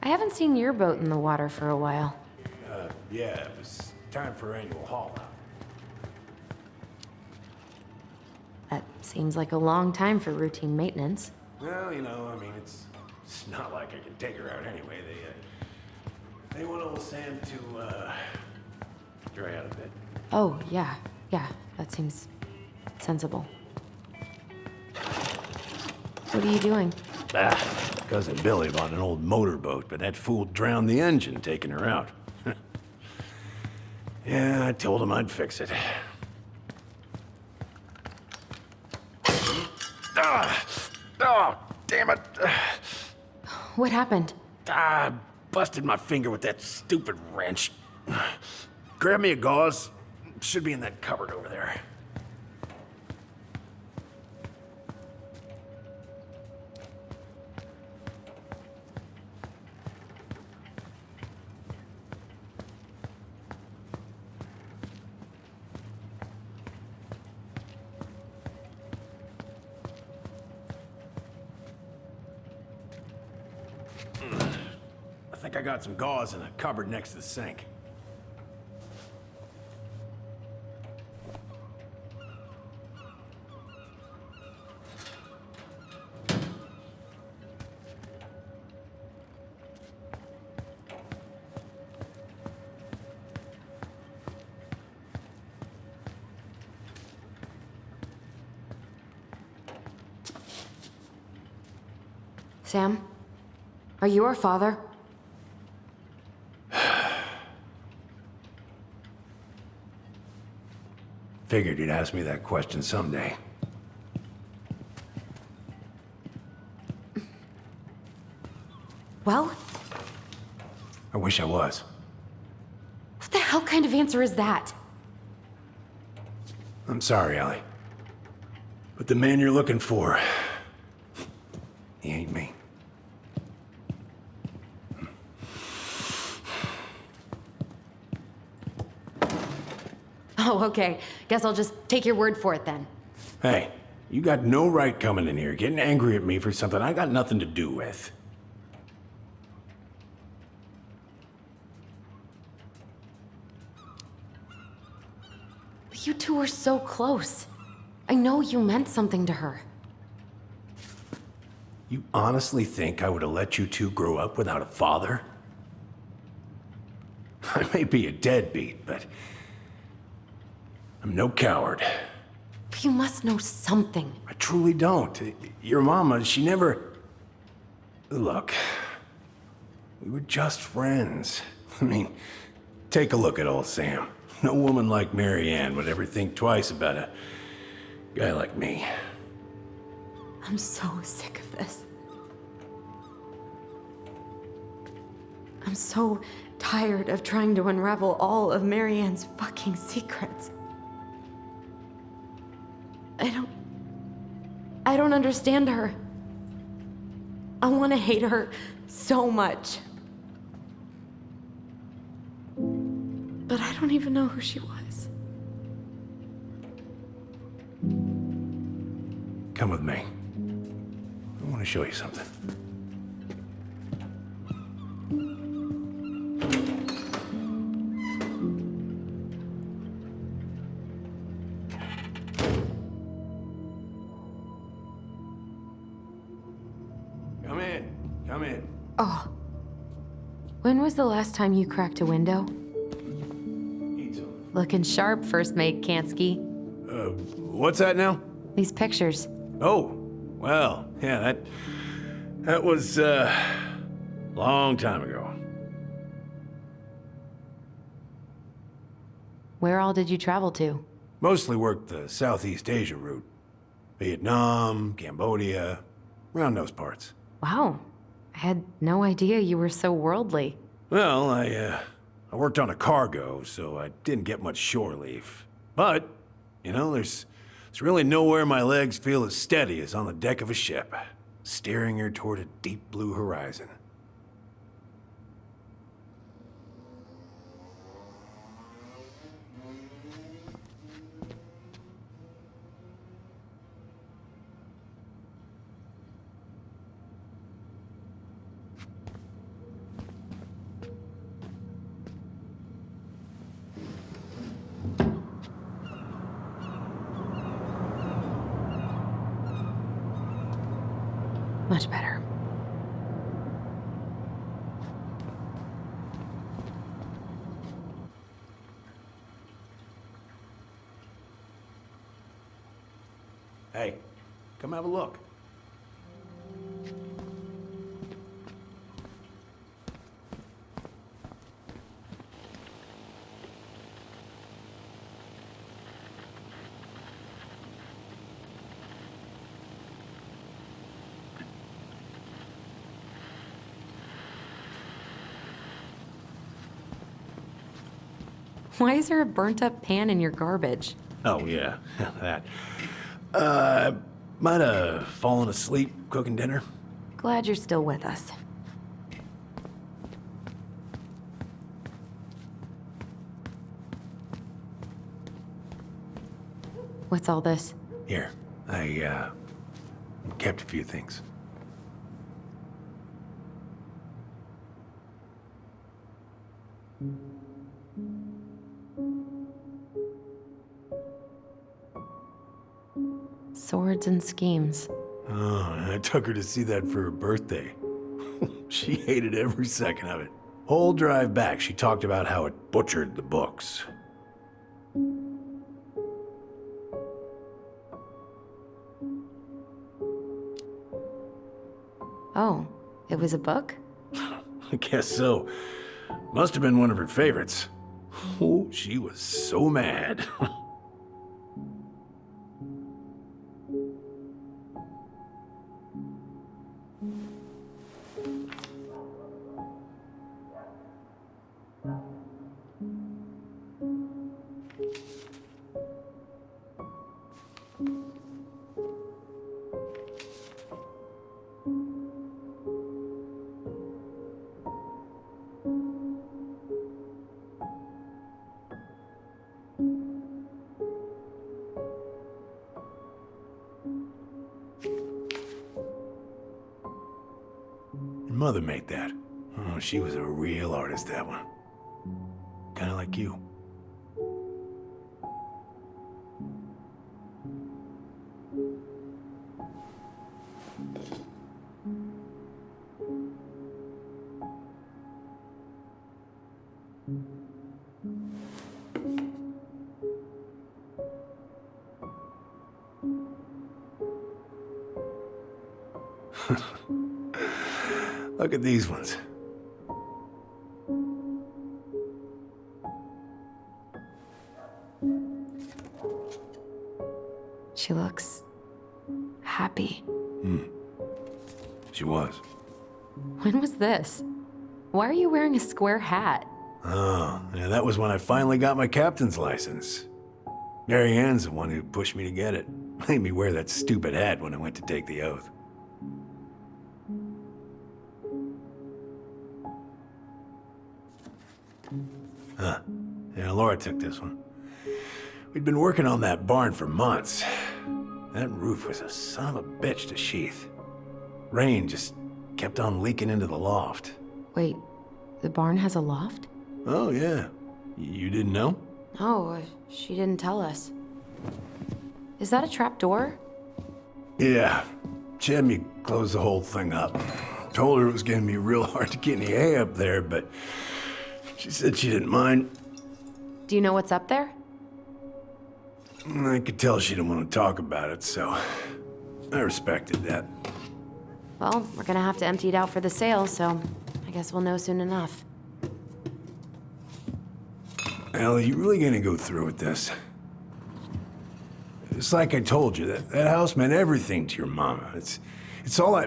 I haven't seen your boat in the water for a while. Yeah, it was time for annual haul out. That seems like a long time for routine maintenance. Well, you know, I mean, it's not like I can take her out anyway. They want old Sam to, dry out a bit. Oh, yeah, that seems sensible. What are you doing? Cousin Billy bought an old motorboat, but that fool drowned the engine taking her out. Yeah, I told him I'd fix it. Oh, damn it. What happened? I busted my finger with that stupid wrench. Grab me a gauze. Should be in that cupboard over there. I think I got some gauze in a cupboard next to the sink. Sam? Are you our father? Figured you'd ask me that question someday. Well, I wish I was. what the hell kind of answer is that? I'm sorry, Allie. But the man you're looking for, he ain't me. Oh, okay. Guess I'll just take your word for it then. Hey, you got no right coming in here getting angry at me for something I got nothing to do with. But you two were so close. I know you meant something to her. You honestly think I would have let you two grow up without a father? I may be a deadbeat, but I'm no coward. But you must know something. I truly don't. Your mama, she never... Look, we were just friends. I mean, take a look at old Sam. No woman like Mary Ann would ever think twice about a guy like me. I'm so sick of this. I'm so tired of trying to unravel all of Mary Ann's fucking secrets. I don't understand her. I want to hate her so much. But I don't even know who she was. Come with me. I want to show you something. Come in. Come in. Oh. When was the last time you cracked a window? Eat some. Looking sharp, first mate Kansky. What's that now? These pictures. Oh, well, yeah, that was, long time ago. Where all did you travel to? Mostly worked the Southeast Asia route. Vietnam, Cambodia, around those parts. Wow. I had no idea you were so worldly. Well, I worked on a cargo, so I didn't get much shore leave. But, you know, there's really nowhere my legs feel as steady as on the deck of a ship, steering her toward a deep blue horizon. Much better. Hey, come have a look. Why is there a burnt-up pan in your garbage? Oh, yeah, that. Might have fallen asleep cooking dinner. Glad you're still with us. What's all this? Here, I kept a few things. Swords and schemes. Oh, I took her to see that for her birthday. She hated every second of it. Whole drive back, she talked about how it butchered the books. Oh, it was a book? I guess so. Must have been one of her favorites. Oh, she was so mad. Your mother made that. Oh, she was a real artist, that one. Kind of like you. Look at these ones. She looks happy. She was. When was this? Why are you wearing a square hat? Oh, yeah, that was when I finally got my captain's license. Mary Ann's the one who pushed me to get it. Made me wear that stupid hat when I went to take the oath. Huh. Yeah, Laura took this one. We'd been working on that barn for months. That roof was a son of a bitch to sheath. Rain just kept on leaking into the loft. Wait, the barn has a loft? Oh, yeah. You didn't know? Oh, she didn't tell us. Is that a trap door? Yeah. She had me close the whole thing up. Told her it was gonna be real hard to get any hay up there, but she said she didn't mind. Do you know what's up there? I could tell she didn't want to talk about it, so I respected that. Well, we're gonna have to empty it out for the sale, so I guess we'll know soon enough. Al, are you really gonna go through with this? It's like I told you, that house meant everything to your mama. It's all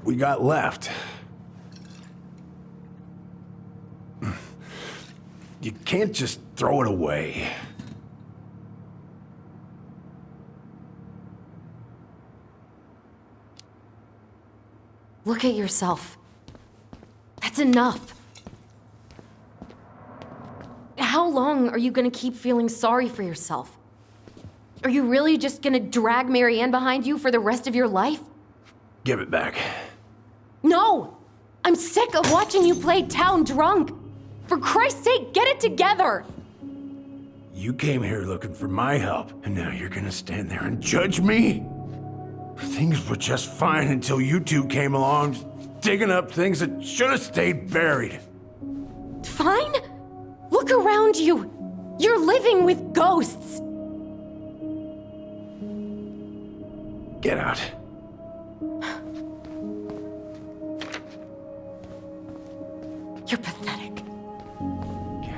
we got left. You can't just throw it away. Look at yourself. That's enough. How long are you gonna keep feeling sorry for yourself? Are you really just gonna drag Mary Ann behind you for the rest of your life? Give it back. No! I'm sick of watching you play town drunk. For Christ's sake, get it together! You came here looking for my help, and now you're gonna stand there and judge me? Things were just fine until you two came along, digging up things that should have stayed buried. Fine? Look around you. You're living with ghosts. Get out. You're pathetic. Get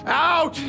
out!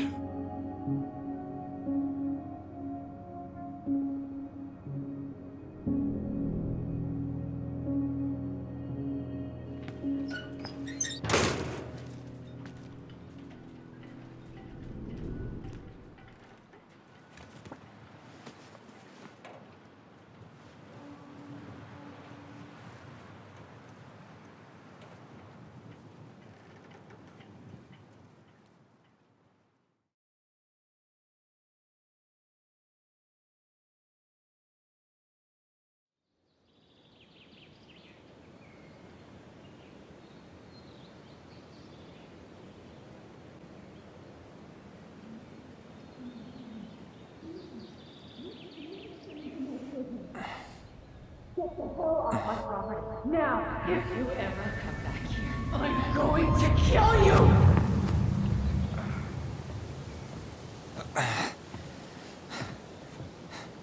Get the hell off my property. Now, if you ever come back here, I'm going to kill you!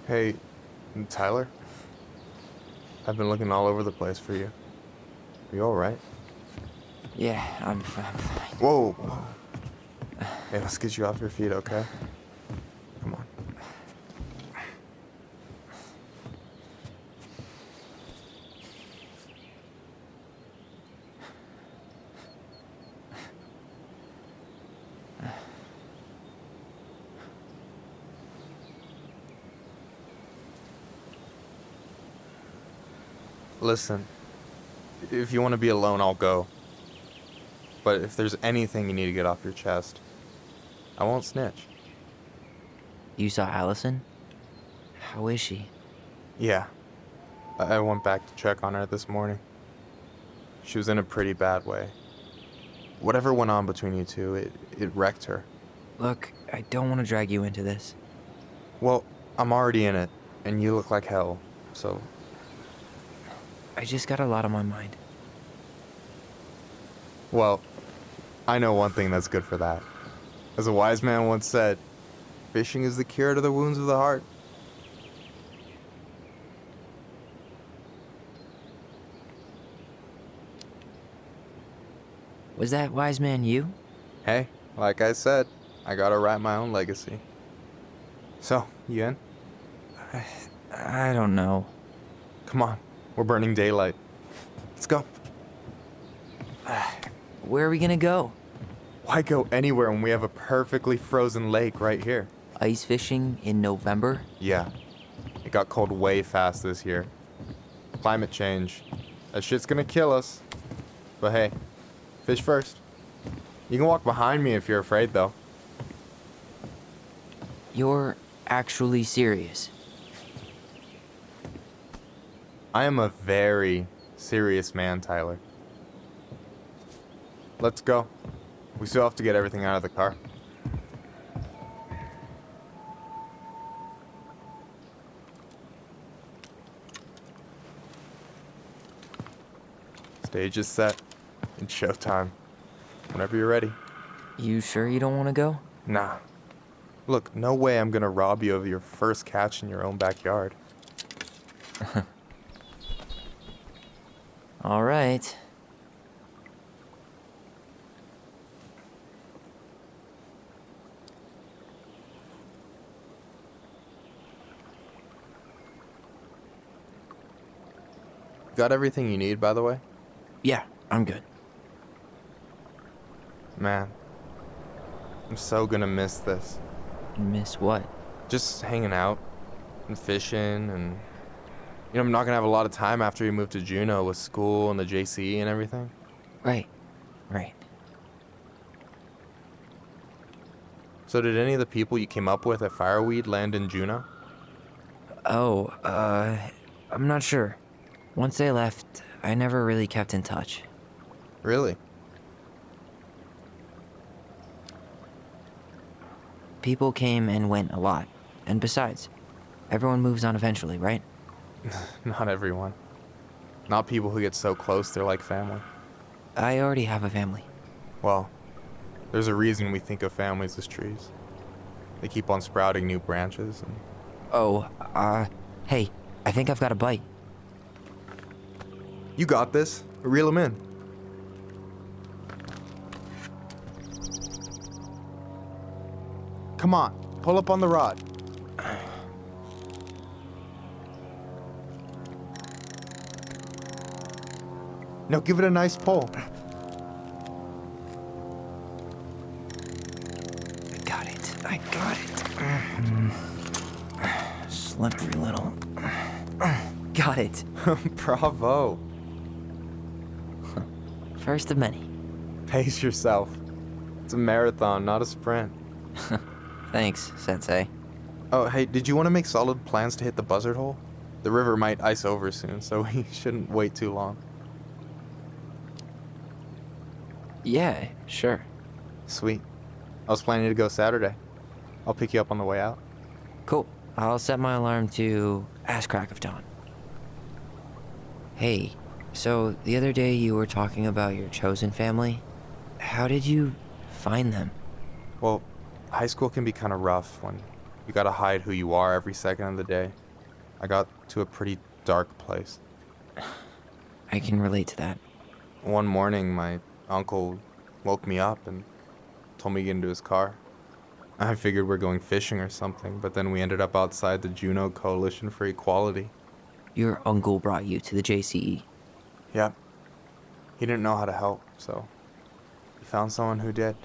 Hey, Tyler? I've been looking all over the place for you. Are you alright? Yeah, I'm fine. Whoa! Hey, let's get you off your feet, okay? Come on. Listen, if you want to be alone, I'll go. But if there's anything you need to get off your chest, I won't snitch. You saw Allison? How is she? Yeah. I went back to check on her this morning. She was in a pretty bad way. Whatever went on between you two, it wrecked her. Look, I don't want to drag you into this. Well, I'm already in it, and you look like hell, so... I just got a lot on my mind. Well, I know one thing that's good for that. As a wise man once said, fishing is the cure to the wounds of the heart. Was that wise man you? Hey, like I said, I gotta write my own legacy. So, you in? I don't know. Come on, we're burning daylight. Let's go. Where are we gonna go? Why go anywhere when we have a perfectly frozen lake right here? Ice fishing in November? Yeah. It got cold way fast this year. Climate change. That shit's gonna kill us. But hey, fish first. You can walk behind me if you're afraid, though. You're actually serious? I am a very serious man, Tyler. Let's go. We still have to get everything out of the car. Stage is set. It's showtime. Whenever you're ready. You sure you don't want to go? Nah. Look, no way I'm gonna rob you of your first catch in your own backyard. All right. Got everything you need, by the way? Yeah, I'm good. Man, I'm so gonna miss this. Miss what? Just hanging out and fishing and... You know, I'm not gonna have a lot of time after we move to Juneau with school and the JC and everything. Right. So did any of the people you came up with at Fireweed land in Juneau? Oh, I'm not sure. Once they left, I never really kept in touch. Really? People came and went a lot. And besides, everyone moves on eventually, right? Not everyone. Not people who get so close they're like family. I already have a family. Well, there's a reason we think of families as trees. They keep on sprouting new branches and... Oh, hey, I think I've got a bite. You got this. Reel them in. Come on, pull up on the rod. Now give it a nice pull. I got it. Slippery little. Got it. Bravo. First of many. Pace yourself. It's a marathon, not a sprint. Thanks, Sensei. Oh, hey, did you want to make solid plans to hit the buzzard hole? The river might ice over soon, so we shouldn't wait too long. Yeah, sure. Sweet. I was planning to go Saturday. I'll pick you up on the way out. Cool. I'll set my alarm to ass crack of dawn. Hey, so the other day you were talking about your chosen family. How did you find them? Well, high school can be kind of rough when you gotta hide who you are every second of the day. I got to a pretty dark place. I can relate to that. One morning, my uncle woke me up and told me to get into his car. I figured we're going fishing or something, but then we ended up outside the Juneau Coalition for Equality. Your uncle brought you to the JCE. Yep. He didn't know how to help, so he found someone who did.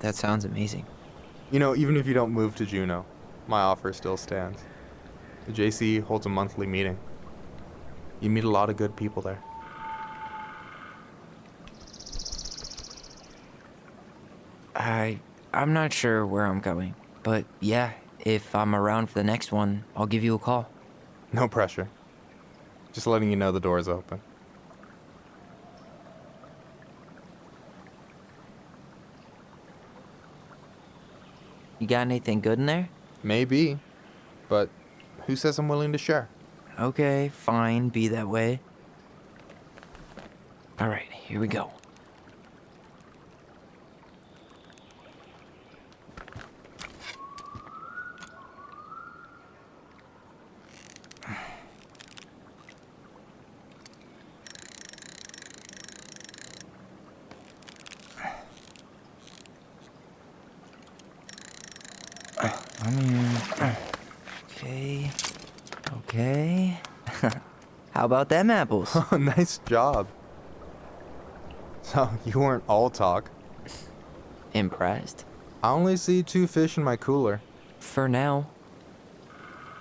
That sounds amazing. You know, even if you don't move to Juneau, my offer still stands. The JCE holds a monthly meeting. You meet a lot of good people there. I'm not sure where I'm going, but yeah, if I'm around for the next one, I'll give you a call. No pressure. Just letting you know the door's open. You got anything good in there? Maybe, but who says I'm willing to share? Okay, fine, be that way. All right, here we go. Okay. How about them apples? Oh, nice job. So, you weren't all talk. Impressed? I only see 2 fish in my cooler. For now.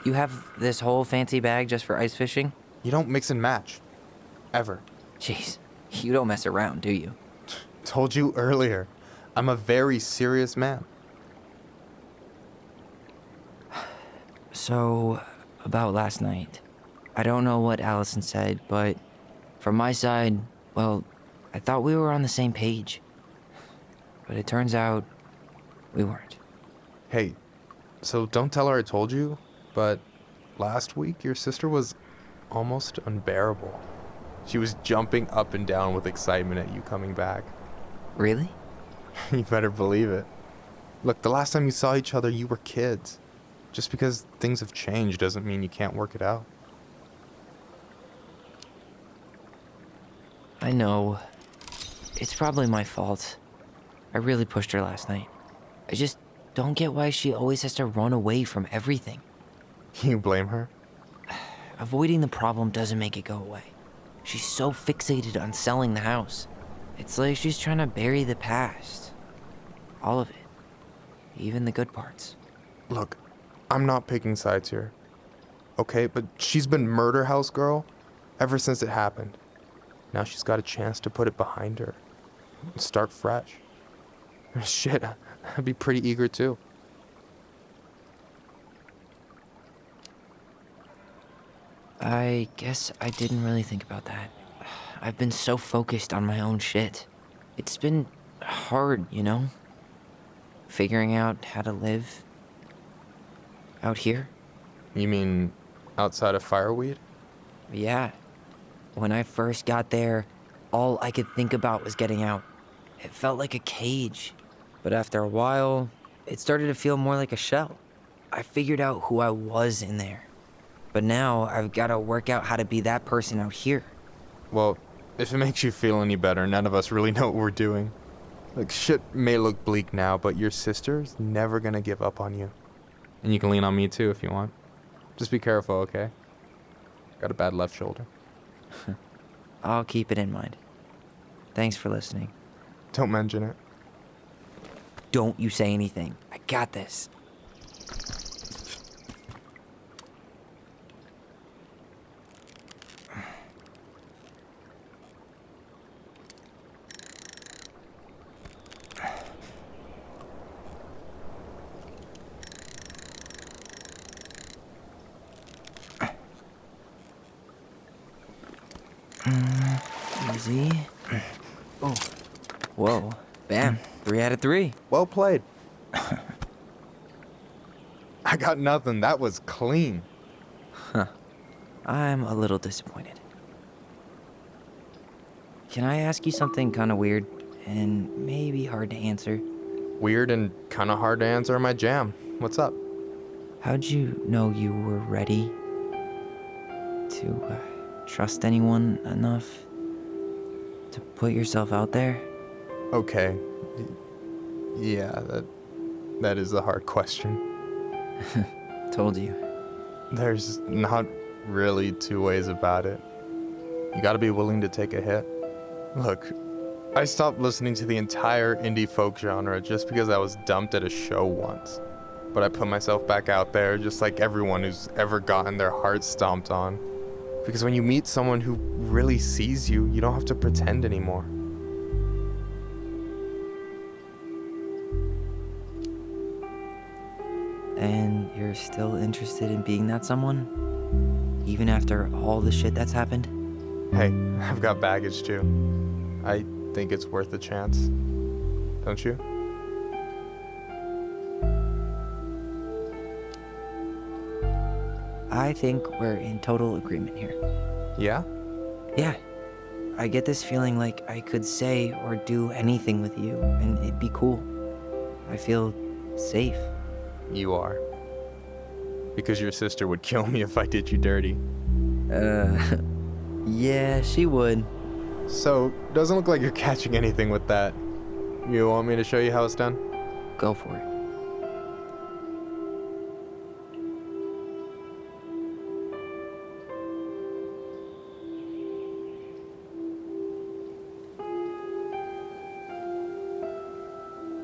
You have this whole fancy bag just for ice fishing? You don't mix and match. Ever. Jeez, you don't mess around, do you? Told you earlier. I'm a very serious man. So, about last night. I don't know what Allison said, but from my side, well, I thought we were on the same page. But it turns out we weren't. Hey, so don't tell her I told you, but last week your sister was almost unbearable. She was jumping up and down with excitement at you coming back. Really? You better believe it. Look, the last time you saw each other, you were kids. Just because things have changed doesn't mean you can't work it out. I know. It's probably my fault. I really pushed her last night. I just don't get why she always has to run away from everything. You blame her? Avoiding the problem doesn't make it go away. She's so fixated on selling the house. It's like she's trying to bury the past. All of it. Even the good parts. Look, I'm not picking sides here. Okay, but she's been murder house girl ever since it happened. Now she's got a chance to put it behind her and start fresh. Shit, I'd be pretty eager too. I guess I didn't really think about that. I've been so focused on my own shit. It's been hard, you know? Figuring out how to live out here. You mean outside of Fireweed? Yeah. When I first got there, all I could think about was getting out. It felt like a cage. But after a while, it started to feel more like a shell. I figured out who I was in there. But now I've got to work out how to be that person out here. Well, if it makes you feel any better, none of us really know what we're doing. Like, shit may look bleak now, but your sister's never gonna give up on you. And you can lean on me too if you want. Just be careful, okay? Got a bad left shoulder. I'll keep it in mind. Thanks for listening. Don't mention it. Don't you say anything. I got this. Easy. Oh. Whoa. Bam. 3 out of 3. Well played. I got nothing. That was clean. Huh. I'm a little disappointed. Can I ask you something kind of weird and maybe hard to answer? Weird and kind of hard to answer my jam. What's up? How'd you know you were ready to trust anyone enough to put yourself out there? Okay. Yeah, that is a hard question. Told you. There's not really two ways about it. You gotta be willing to take a hit. Look, I stopped listening to the entire indie folk genre just because I was dumped at a show once. But I put myself back out there just like everyone who's ever gotten their heart stomped on. Because when you meet someone who really sees you, you don't have to pretend anymore. And you're still interested in being that someone? Even after all the shit that's happened? Hey, I've got baggage too. I think it's worth a chance. Don't you? I think we're in total agreement here. Yeah? Yeah. I get this feeling like I could say or do anything with you, and it'd be cool. I feel safe. You are. Because your sister would kill me if I did you dirty. Yeah, she would. So, doesn't look like you're catching anything with that. You want me to show you how it's done? Go for it.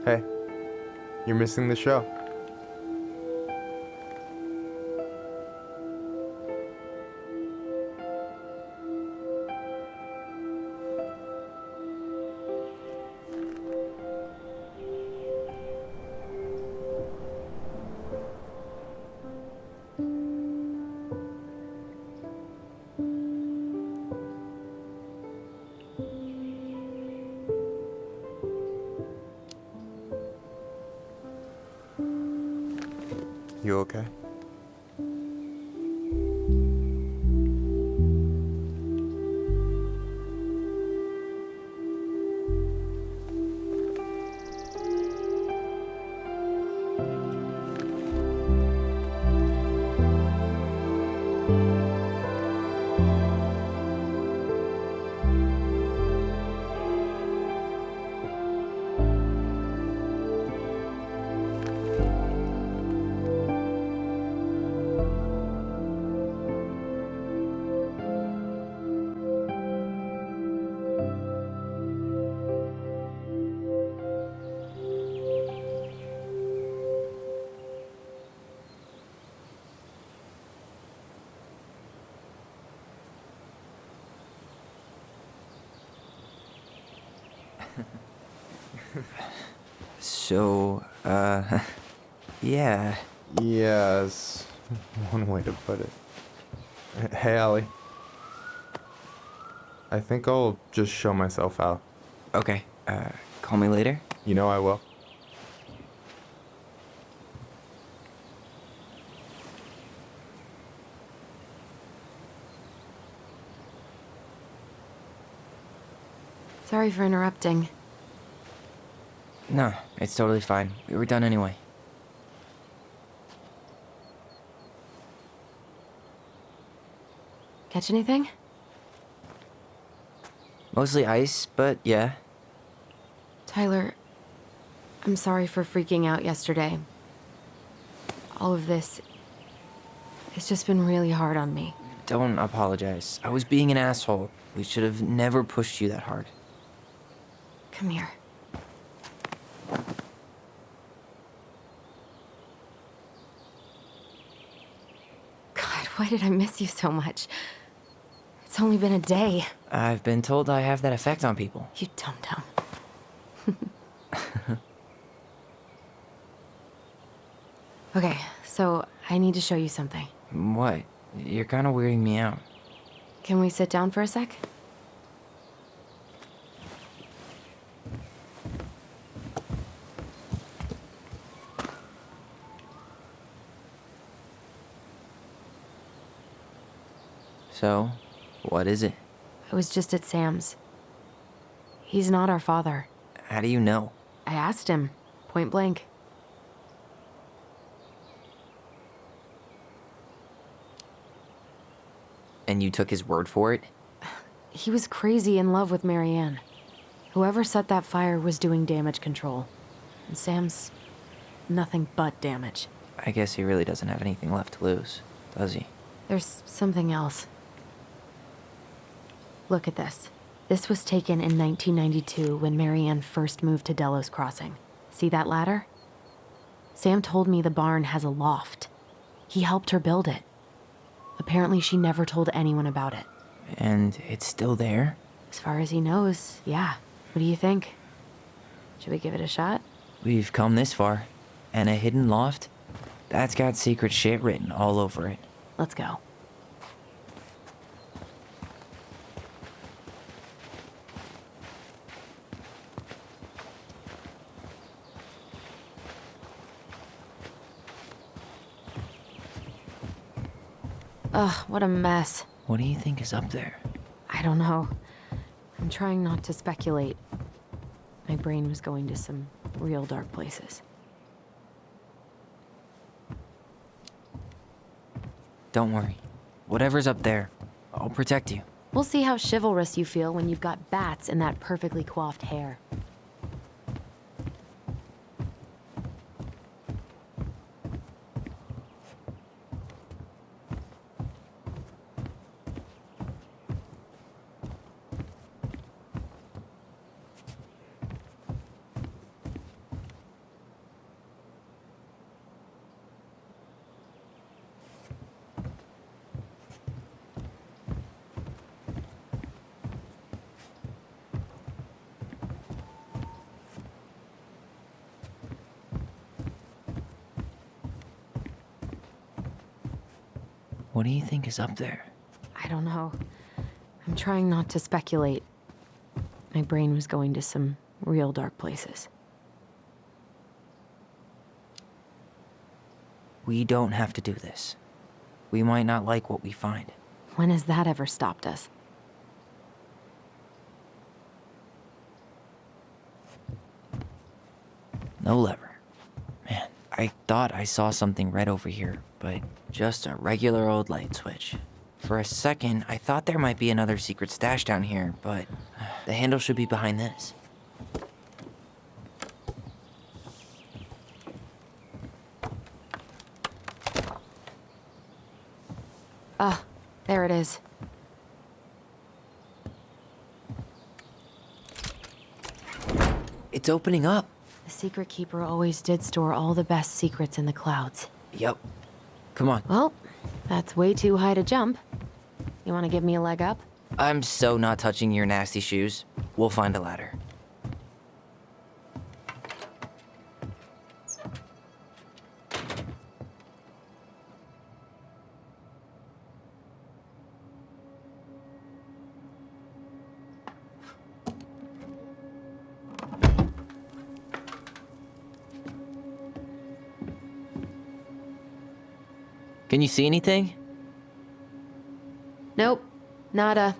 Hey, you're missing the show. You okay? So, yeah. Yes, one way to put it. Hey, Allie. I think I'll just show myself out. Okay, call me later? You know I will. Sorry for interrupting. No, it's totally fine. We were done anyway. Catch anything? Mostly ice, but yeah. Tyler, I'm sorry for freaking out yesterday. All of this, it's just been really hard on me. Don't apologize. I was being an asshole. We should have never pushed you that hard. Come here. God, why did I miss you so much? It's only been a day. I've been told I have that effect on people. You dum-dum. Okay, so I need to show you something. What? You're kind of weirding me out. Can we sit down for a sec? So, what is it? I was just at Sam's. He's not our father. How do you know? I asked him, point blank. And you took his word for it? He was crazy in love with Marianne. Whoever set that fire was doing damage control. And Sam's nothing but damage. I guess he really doesn't have anything left to lose, does he? There's something else. Look at this. This was taken in 1992 when Marianne first moved to Delos Crossing. See that ladder? Sam told me the barn has a loft. He helped her build it. Apparently she never told anyone about it. And it's still there? As far as he knows, yeah. What do you think? Should we give it a shot? We've come this far. And a hidden loft? That's got secret shit written all over it. Let's go. Ugh, what a mess. What do you think is up there? I don't know. I'm trying not to speculate. My brain was going to some real dark places. Don't worry. Whatever's up there, I'll protect you. We'll see how chivalrous you feel when you've got bats in that perfectly coiffed hair. What do you think is up there? I don't know. I'm trying not to speculate. My brain was going to some real dark places. We don't have to do this. We might not like what we find. When has that ever stopped us? No lever. Man, I thought I saw something red over here, but just a regular old light switch. For a second, I thought there might be another secret stash down here, but the handle should be behind this. Ah, there it is. It's opening up. The secret keeper always did store all the best secrets in the clouds. Yep. Come on. Well, that's way too high to jump. You want to give me a leg up? I'm so not touching your nasty shoes. We'll find a ladder. Can you see anything? Nope. Nada.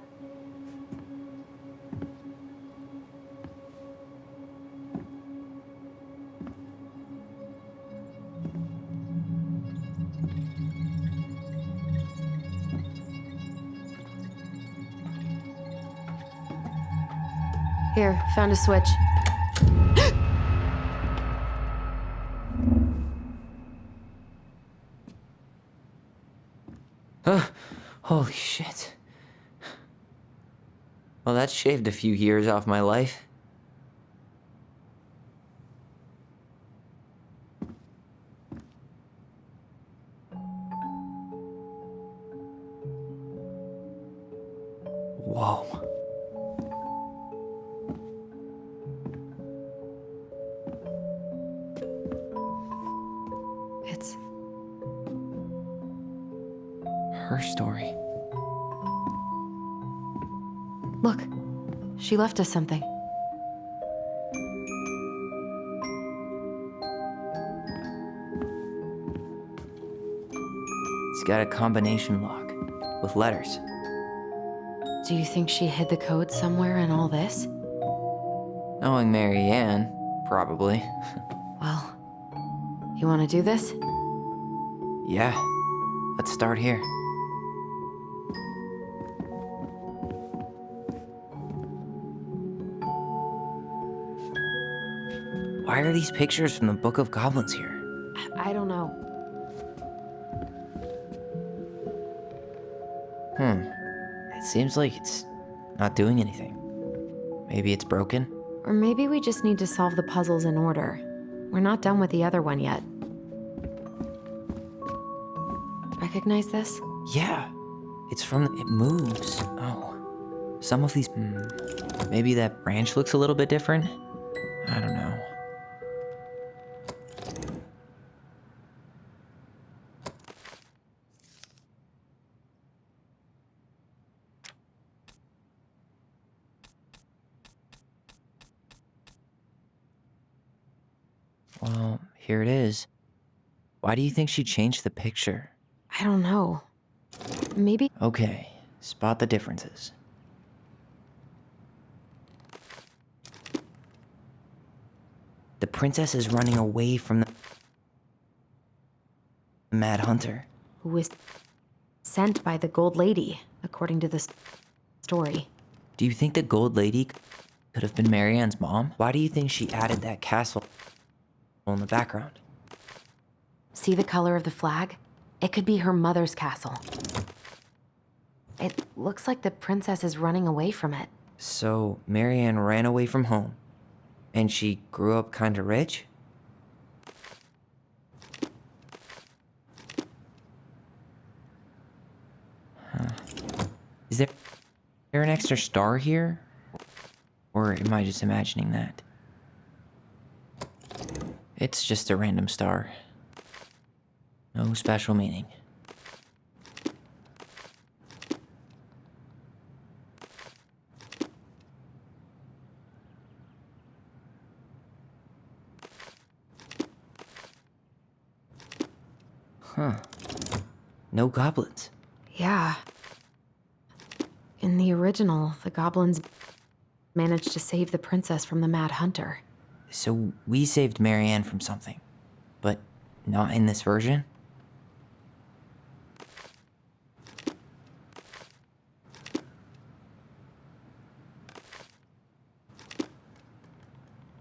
Here, found a switch. Holy shit. Well, that shaved a few years off my life. Whoa. It's her story. Look, she left us something. It's got a combination lock with letters. Do you think she hid the code somewhere in all this? Knowing Marianne, probably. Well, you want to do this? Yeah, let's start here. Why are these pictures from the Book of Goblins here? I don't know. It seems like it's not doing anything. Maybe it's broken? Or maybe we just need to solve the puzzles in order. We're not done with the other one yet. Recognize this? Yeah. It moves. Oh. Some of these, maybe that branch looks a little bit different? I don't know. Well, here it is. Why do you think she changed the picture? I don't know. Maybe. Okay, spot the differences. The princess is running away from the Mad Hunter. Who was sent by the Gold Lady, according to the story. Do you think the Gold Lady could have been Marianne's mom? Why do you think she added that castle in the background? See the color of the flag? It could be her mother's castle. It looks like the princess is running away from it. So, Marianne ran away from home, and she grew up kinda rich? Huh. Is there an extra star here? Or am I just imagining that? It's just a random star. No special meaning. Huh. No goblins. Yeah. In the original, the goblins managed to save the princess from the Mad Hunter. So we saved Marianne from something, but not in this version?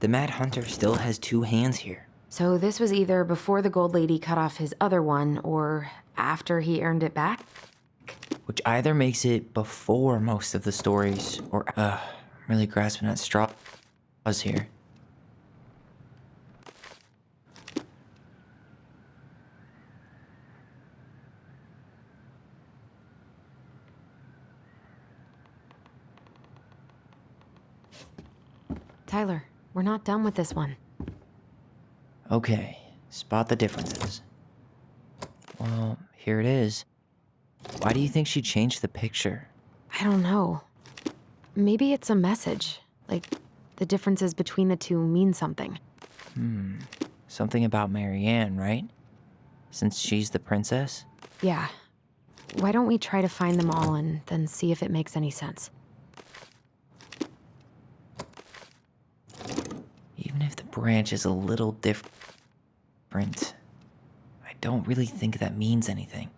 The Mad Hunter still has two hands here. So this was either before the Gold Lady cut off his other one, or after he earned it back? Which either makes it before most of the stories, or, I'm really grasping at straws here. Tyler, we're not done with this one. Okay, spot the differences. Well, here it is. Why do you think she changed the picture? I don't know. Maybe it's a message. Like, the differences between the two mean something. Something about Marianne, right? Since she's the princess? Yeah. Why don't we try to find them all and then see if it makes any sense? Even if the branch is a little different, I don't really think that means anything.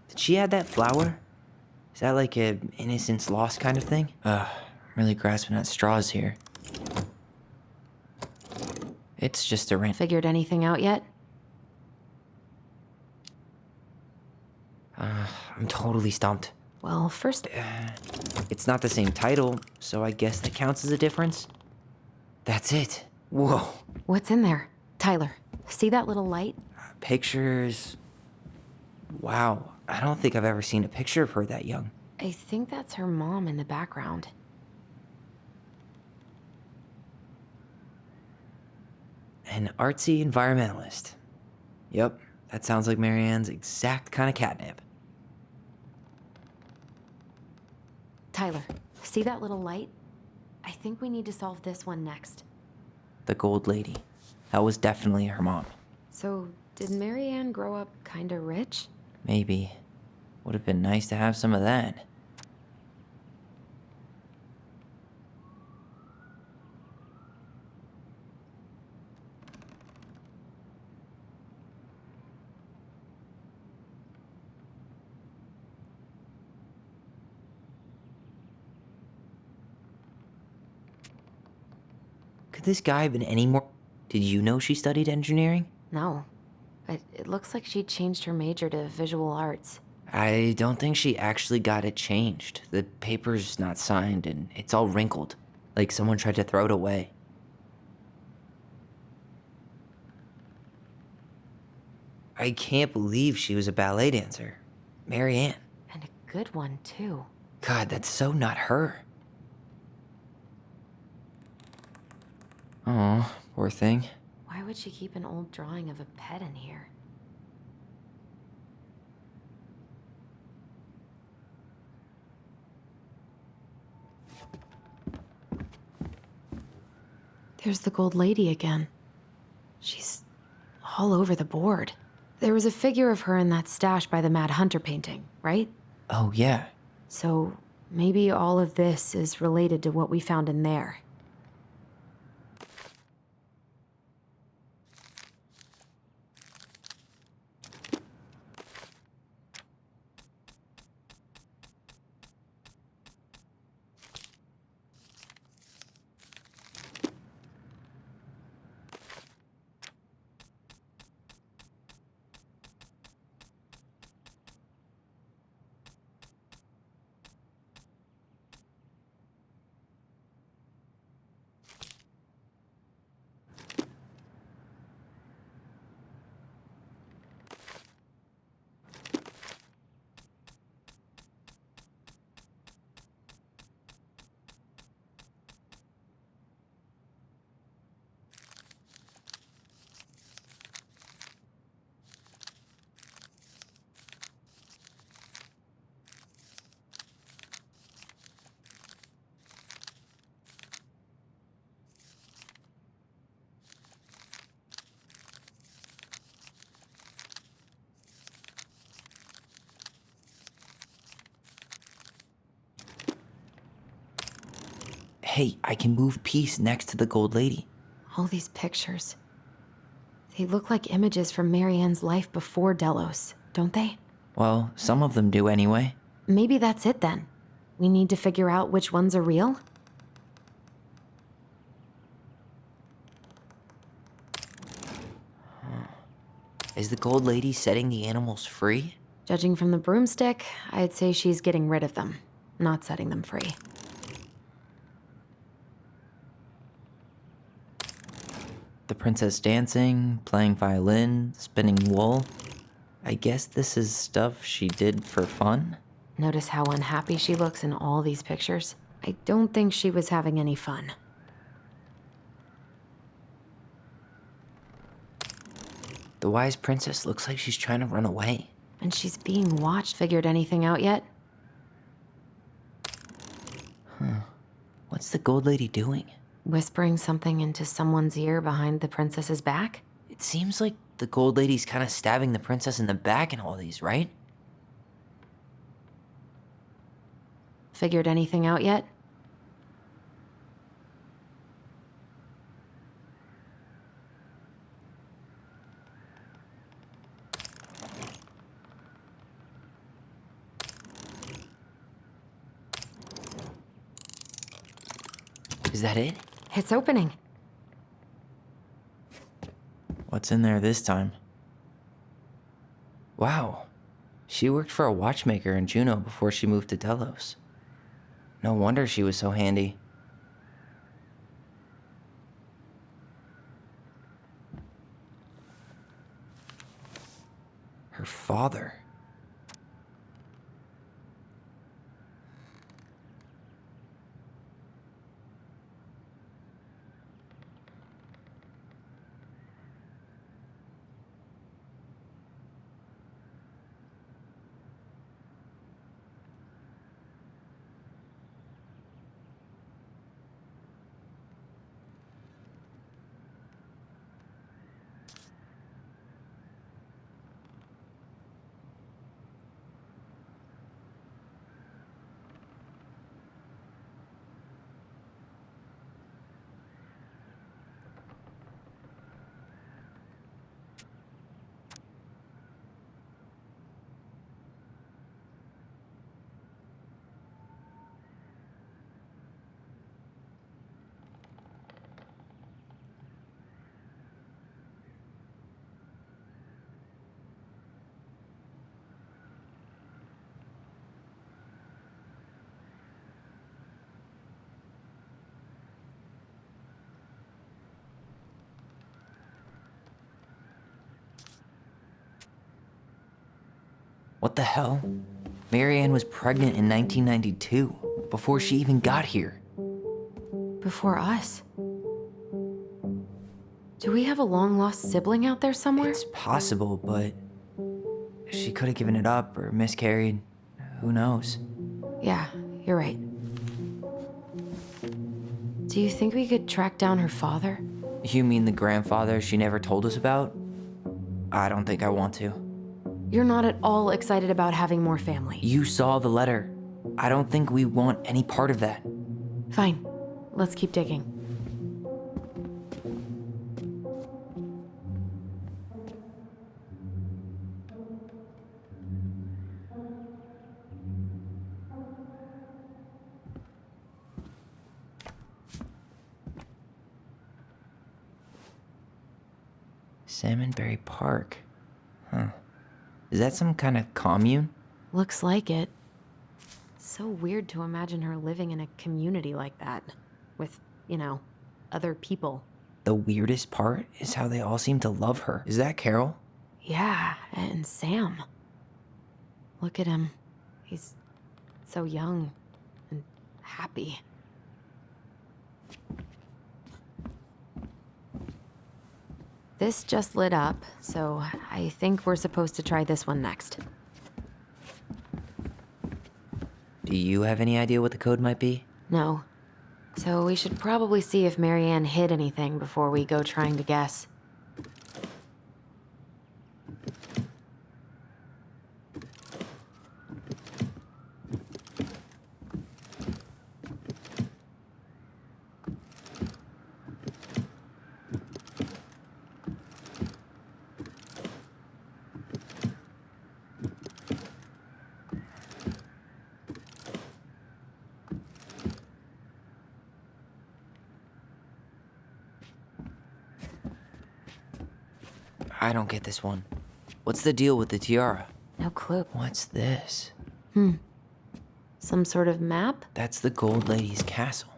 Did she add that flower? Is that like a innocence lost kind of thing? I'm really grasping at straws here. It's just a Figured anything out yet? I'm totally stumped. Well, first... It's not the same title, so I guess that counts as a difference. That's it. Whoa. What's in there? Tyler, see that little light? Pictures. Wow, I don't think I've ever seen a picture of her that young. I think that's her mom in the background. An artsy environmentalist. Yep, that sounds like Marianne's exact kind of catnip. Tyler, see that little light? I think we need to solve this one next. The Gold Lady. That was definitely her mom. So, did Marianne grow up kinda rich? Maybe. Would have been nice to have some of that. this guy been any more... Did you know she studied engineering? No, but it looks like she changed her major to visual arts. I don't think she actually got it changed. The paper's not signed and it's all wrinkled, like someone tried to throw it away. I can't believe she was a ballet dancer. Mary Ann. And a good one, too. God, that's so not her. Oh, poor thing. Why would she keep an old drawing of a pet in here? There's the gold lady again. She's all over the board. There was a figure of her in that stash by the Mad Hunter painting, right? Oh, yeah. So maybe all of this is related to what we found in there. Hey, I can move piece next to the gold lady. All these pictures. They look like images from Marianne's life before Delos, don't they? Well, some of them do anyway. Maybe that's it then. We need to figure out which ones are real? Is the gold lady setting the animals free? Judging from the broomstick, I'd say she's getting rid of them, not setting them free. The princess dancing, playing violin, spinning wool. I guess this is stuff she did for fun? Notice how unhappy she looks in all these pictures? I don't think she was having any fun. The wise princess looks like she's trying to run away. And she's being watched. Figured anything out yet? What's the gold lady doing? Whispering something into someone's ear behind the princess's back? It seems like the gold lady's kind of stabbing the princess in the back in all these, right? Figured anything out yet? Is that it? It's opening. What's in there this time? Wow. She worked for a watchmaker in Juneau before she moved to Delos. No wonder she was so handy. Her father. What the hell? Marianne was pregnant in 1992, before she even got here. Before us? Do we have a long-lost sibling out there somewhere? It's possible, but she could have given it up or miscarried. Who knows? Yeah, you're right. Do you think we could track down her father? You mean the grandfather she never told us about? I don't think I want to. You're not at all excited about having more family. You saw the letter. I don't think we want any part of that. Fine. Let's keep digging. Salmonberry Park. Huh. Is that some kind of commune? Looks like it. So weird to imagine her living in a community like that. With, other people. The weirdest part is how they all seem to love her. Is that Carol? Yeah, and Sam. Look at him. He's so young and happy. This just lit up, so I think we're supposed to try this one next. Do you have any idea what the code might be? No. So we should probably see if Marianne hid anything before we go trying to guess. I don't get this one. What's the deal with the tiara? No clue. What's this? Some sort of map? That's the Gold Lady's castle.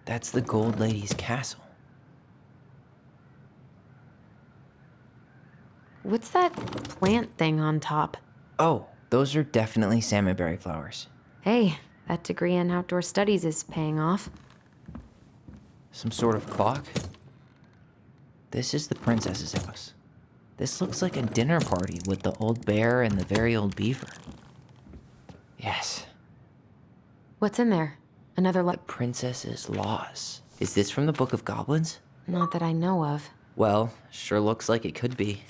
That's the Gold Lady's castle. What's that plant thing on top? Oh, those are definitely salmonberry flowers. Hey, that degree in outdoor studies is paying off. Some sort of clock? This is the princess's house. This looks like a dinner party with the old bear and the very old beaver. Yes. What's in there? Another The princess's laws. Is this from the Book of Goblins? Not that I know of. Well, sure looks like it could be.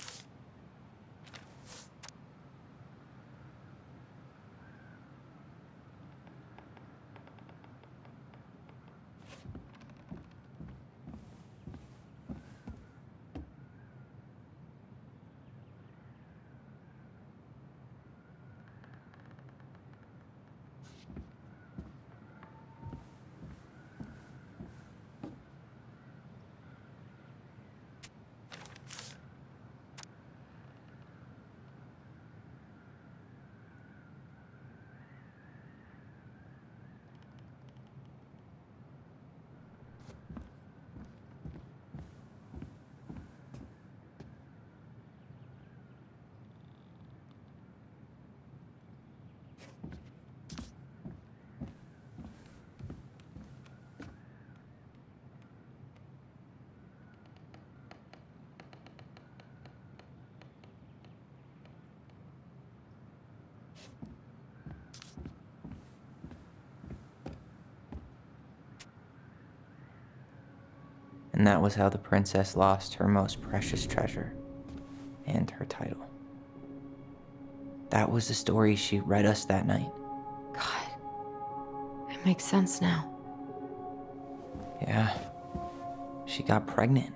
And that was how the princess lost her most precious treasure and her title. That was the story she read us that night. God, it makes sense now. Yeah, she got pregnant.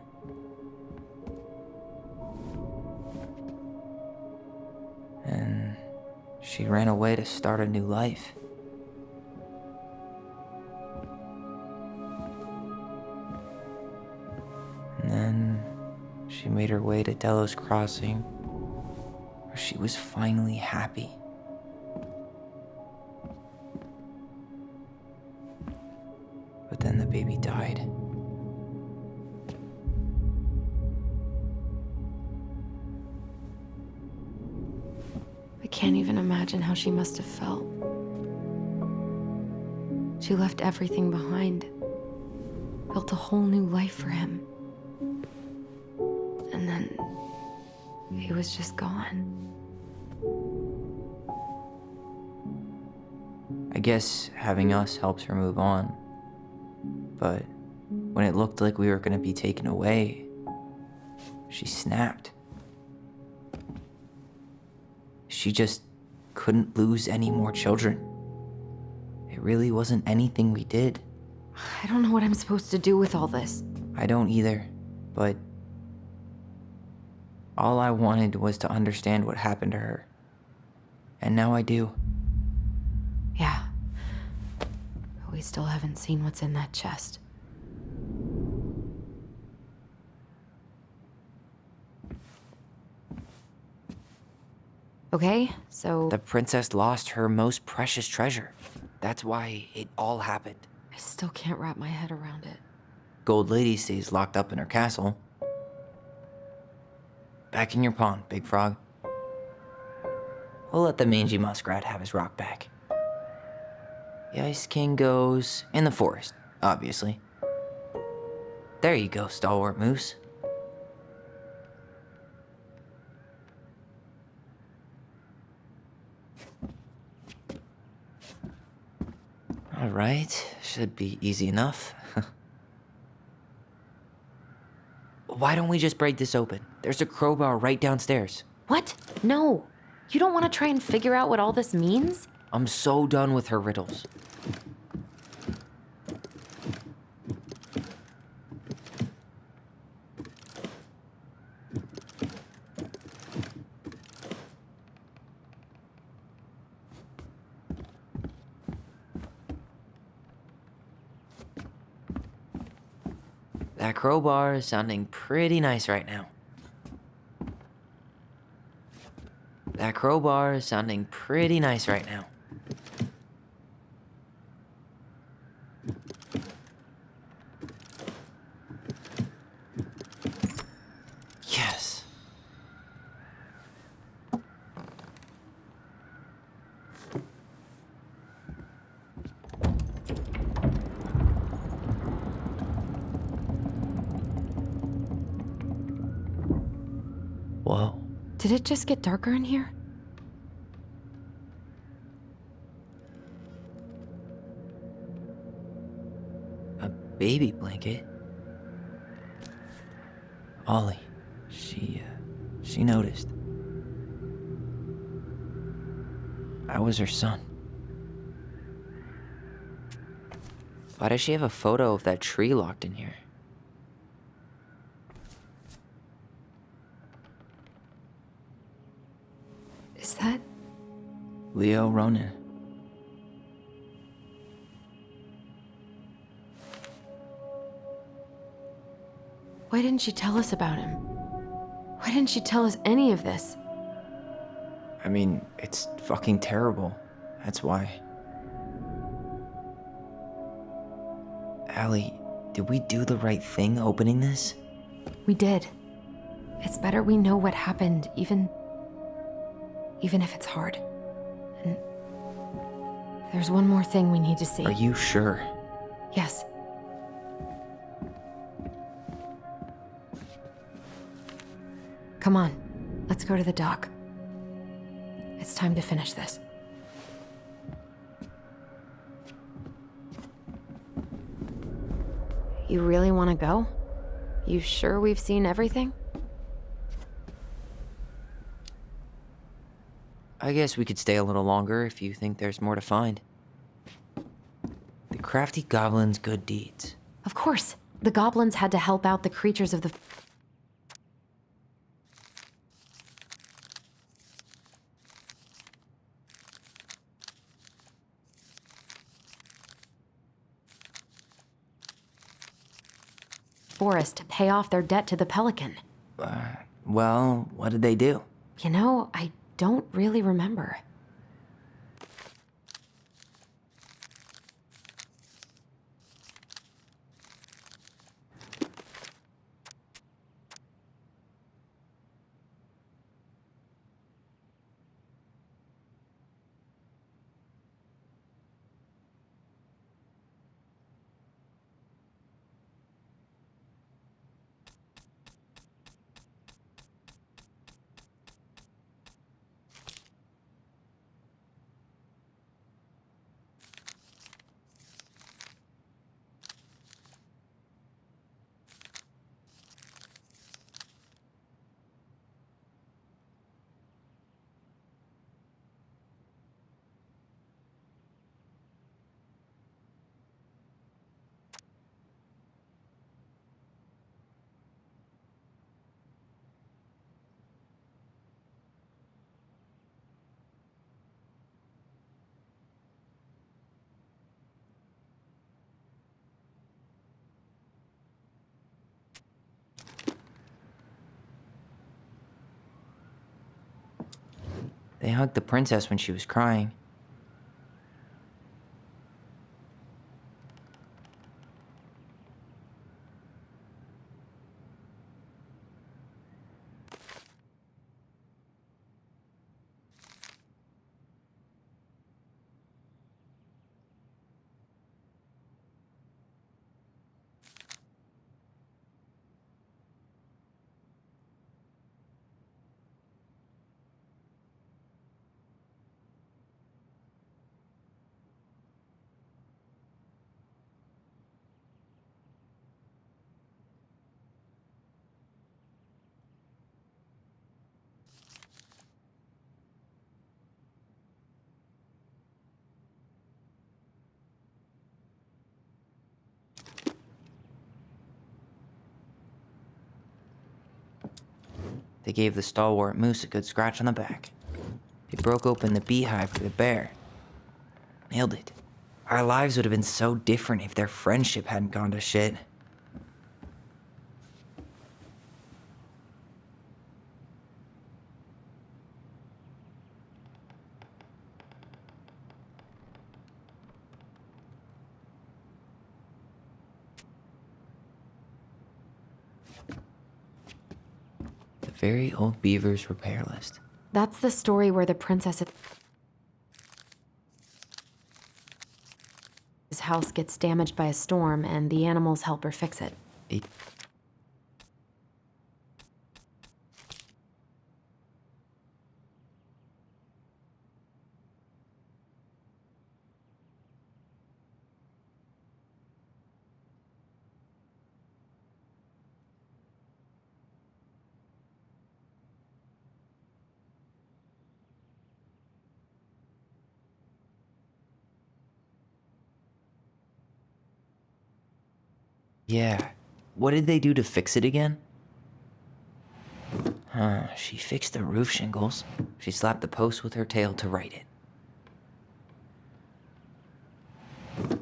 And she ran away to start a new life. And then she made her way to Delos Crossing, where she was finally happy. But then the baby died. I can't even imagine how she must have felt. She left everything behind, built a whole new life for him. And then he was just gone. I guess having us helped her move on. But when it looked like we were gonna be taken away, she snapped. She just couldn't lose any more children. It really wasn't anything we did. I don't know what I'm supposed to do with all this. I don't either, but all I wanted was to understand what happened to her. And now I do. Yeah. But we still haven't seen what's in that chest. Okay, so... The princess lost her most precious treasure. That's why it all happened. I still can't wrap my head around it. Gold Lady stays locked up in her castle. Back in your pond, Big Frog. We'll let the mangy muskrat have his rock back. The Ice King goes in the forest, obviously. There you go, stalwart moose. All right, should be easy enough. Why don't we just break this open? There's a crowbar right downstairs. What? No. You don't want to try and figure out what all this means? I'm so done with her riddles. That crowbar is sounding pretty nice right now. That crowbar is sounding pretty nice right now. Yes. Whoa. Did it just get darker in here? A baby blanket? Ollie, she noticed. I was her son. Why does she have a photo of that tree locked in here? Is that... Leo Ronan. Why didn't she tell us about him? Why didn't she tell us any of this? I mean, it's fucking terrible. That's why. Allie, did we do the right thing opening this? We did. It's better we know what happened, even if it's hard. And there's one more thing we need to see. Are you sure? Yes. Come on, let's go to the dock. It's time to finish this. You really want to go? You sure we've seen everything? I guess we could stay a little longer if you think there's more to find. The crafty goblin's good deeds. Of course, the goblins had to help out the creatures of the forest to pay off their debt to the pelican. Well, what did they do? You know, I don't really remember. They hugged the princess when she was crying. They gave the stalwart moose a good scratch on the back. They broke open the beehive for the bear. Nailed it. Our lives would have been so different if their friendship hadn't gone to shit. The very old beaver's repair list. That's the story where the princess's house gets damaged by a storm and the animals help her fix it. Yeah. What did they do to fix it again? She fixed the roof shingles. She slapped the post with her tail to right it.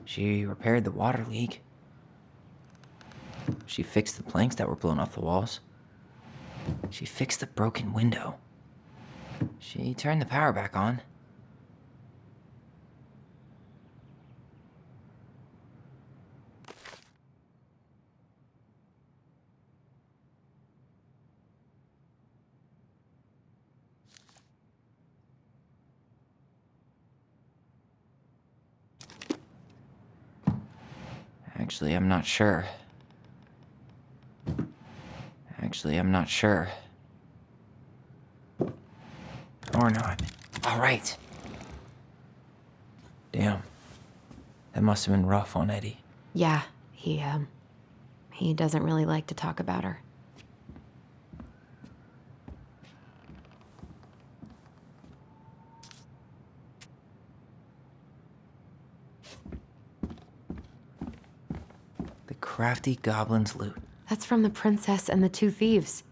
She repaired the water leak. She fixed the planks that were blown off the walls. She fixed the broken window. She turned the power back on. Actually, I'm not sure. Or not. All right. Damn. That must have been rough on Eddie. Yeah, he doesn't really like to talk about her. crafty goblin's loot. That's from the princess and the two thieves.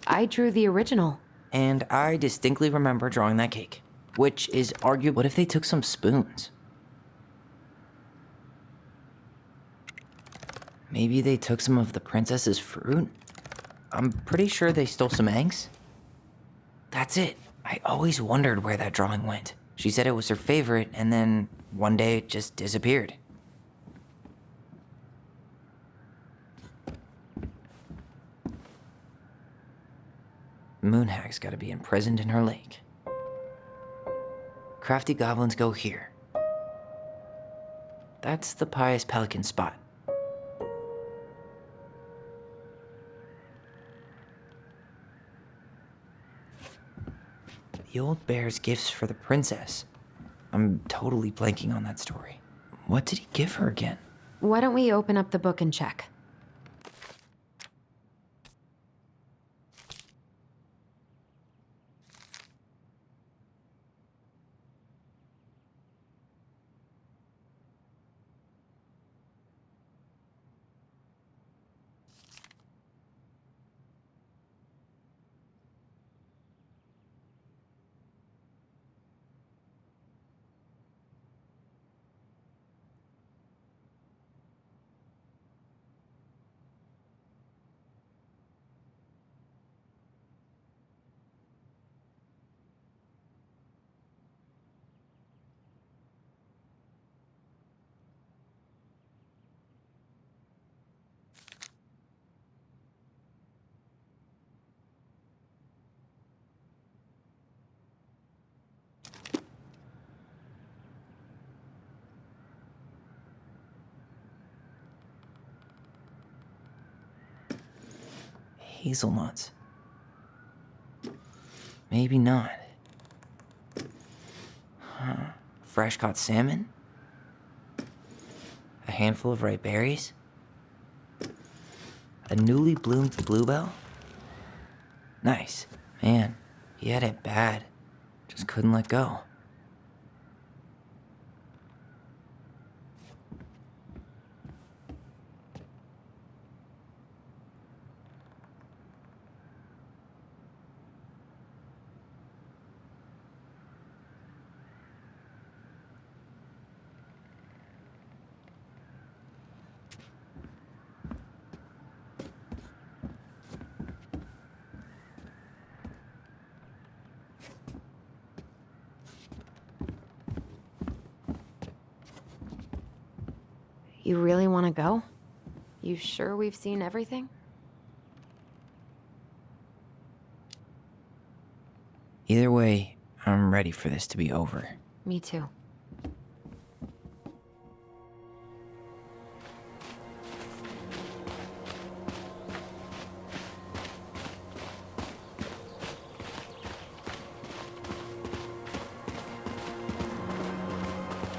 I drew the original. And I distinctly remember drawing that cake, which is arguable. What if they took some spoons? Maybe they took some of the princess's fruit? I'm pretty sure they stole some eggs. That's it. I always wondered where that drawing went. She said it was her favorite, and then one day it just disappeared. Moonhag's gotta be imprisoned in her lake. Crafty goblins go here. That's the pious pelican spot. The old bear's gifts for the princess. I'm totally blanking on that story. What did he give her again? Why don't we open up the book and check? Hazelnuts. Maybe not. Huh. Fresh caught salmon? A handful of ripe berries? A newly bloomed bluebell? Nice. Man, he had it bad. Just couldn't let go. You really want to go? You sure we've seen everything? Either way, I'm ready for this to be over. Me too.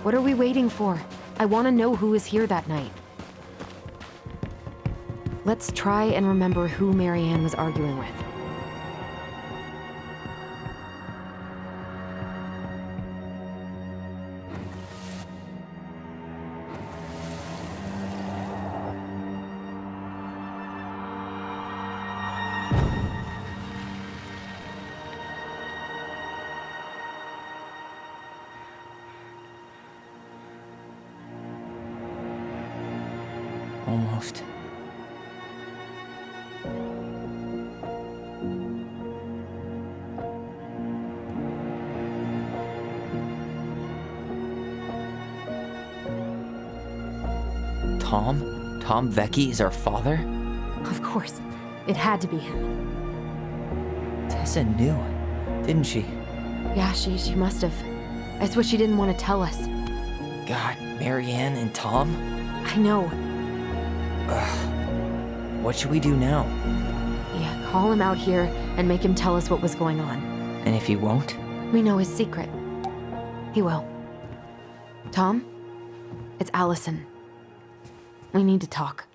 What are we waiting for? I want to know who was here that night. Let's try and remember who Marianne was arguing with. Almost. Tom? Tom Vecchi is our father? Of course. It had to be him. Tessa knew, didn't she? Yeah, she must have. That's what she didn't want to tell us. God, Marianne and Tom? I know. Ugh. What should we do now? Yeah, call him out here and make him tell us what was going on. And if he won't? We know his secret. He will. Tom? It's Allison. We need to talk.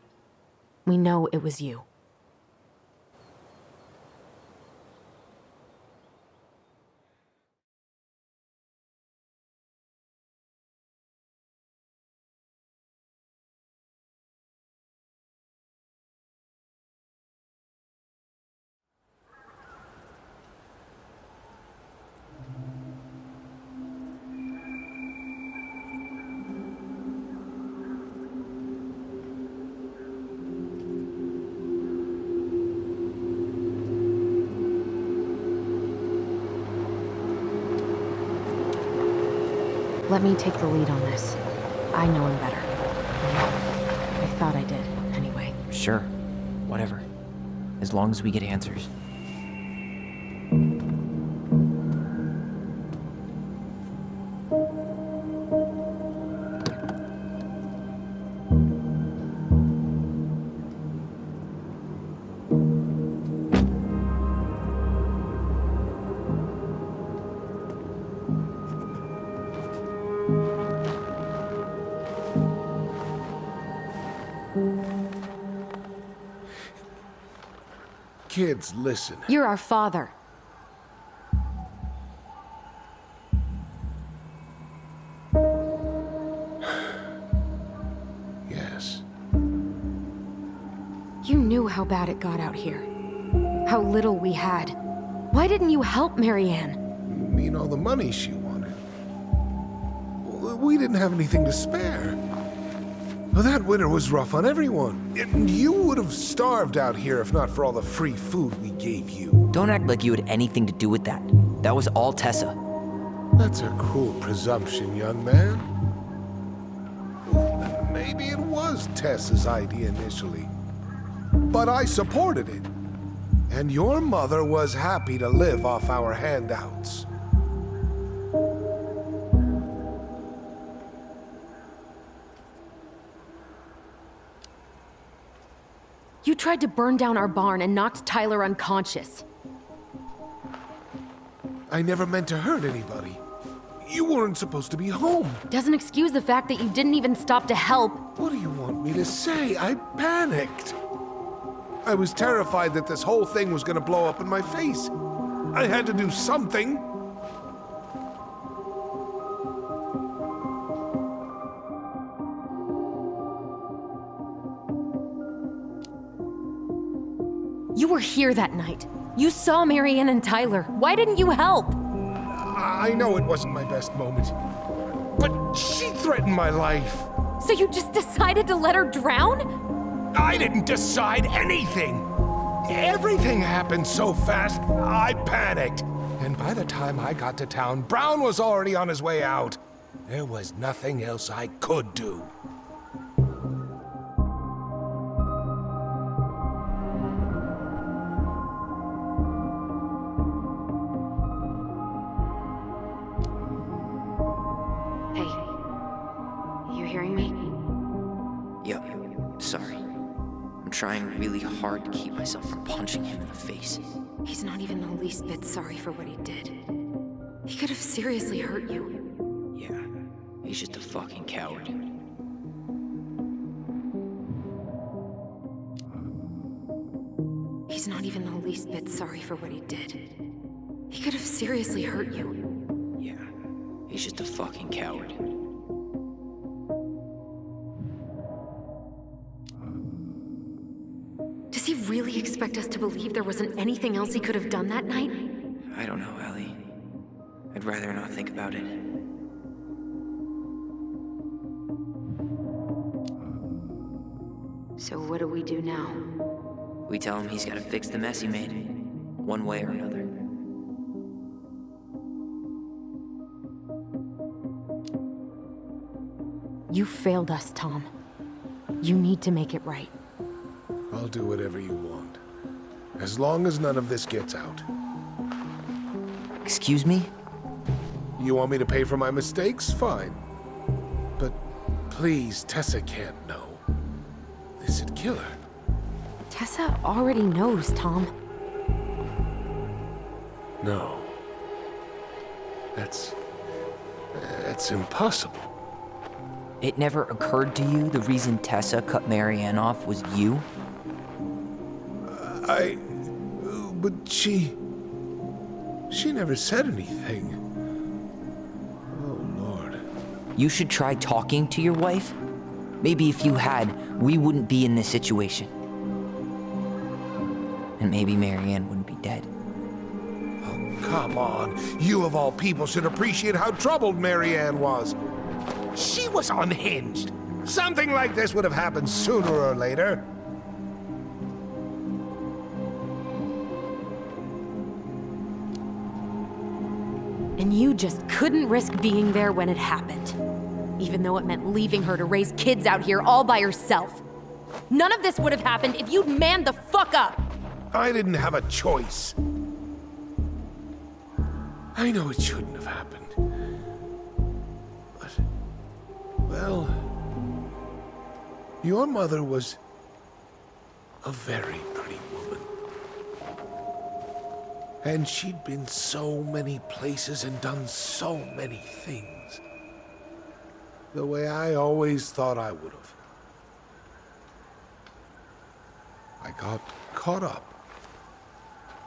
We know it was you. Let me take the lead on this. I know him better. I thought I did, anyway. Sure. Whatever. As long as we get answers. Kids, listen. You're our father. Yes. You knew how bad it got out here. How little we had. Why didn't you help Marianne? You mean all the money she wanted? We didn't have anything to spare. Well, that winter was rough on everyone. And you would have starved out here if not for all the free food we gave you. Don't act like you had anything to do with that. That was all Tessa. That's a cruel presumption, young man. Maybe it was Tessa's idea initially. But I supported it. And your mother was happy to live off our handouts. You tried to burn down our barn and knocked Tyler unconscious. I never meant to hurt anybody. You weren't supposed to be home. Doesn't excuse the fact that you didn't even stop to help. What do you want me to say? I panicked. I was terrified that this whole thing was gonna blow up in my face. I had to do something. You were here that night. You saw Marianne and Tyler. Why didn't you help? I know it wasn't my best moment, but she threatened my life. So you just decided to let her drown? I didn't decide anything. Everything happened so fast, I panicked. And by the time I got to town, Brown was already on his way out. There was nothing else I could do. Sorry. I'm trying really hard to keep myself from punching him in the face. He's not even the least bit sorry for what he did. He could have seriously hurt you. Yeah, he's just a fucking coward. He's not even the least bit sorry for what he did. He could have seriously hurt you. Yeah, he's just a fucking coward. Does he really expect us to believe there wasn't anything else he could have done that night? I don't know, Ellie. I'd rather not think about it. So what do we do now? We tell him he's gotta fix the mess he made, one way or another. You failed us, Tom. You need to make it right. I'll do whatever you want. As long as none of this gets out. Excuse me? You want me to pay for my mistakes? Fine. But please, Tessa can't know. This'd kill her. Tessa already knows, Tom. No. That's impossible. It never occurred to you the reason Tessa cut Marianne off was you? But she never said anything. Oh, Lord. You should try talking to your wife. Maybe if you had, we wouldn't be in this situation. And maybe Marianne wouldn't be dead. Oh, come on. You of all people should appreciate how troubled Marianne was. She was unhinged. Something like this would have happened sooner or later. And you just couldn't risk being there when it happened. Even though it meant leaving her to raise kids out here all by herself. None of this would have happened if you'd manned the fuck up! I didn't have a choice. I know it shouldn't have happened. But, well, your mother was a very pretty woman. And she'd been so many places and done so many things. The way I always thought I would have. I got caught up.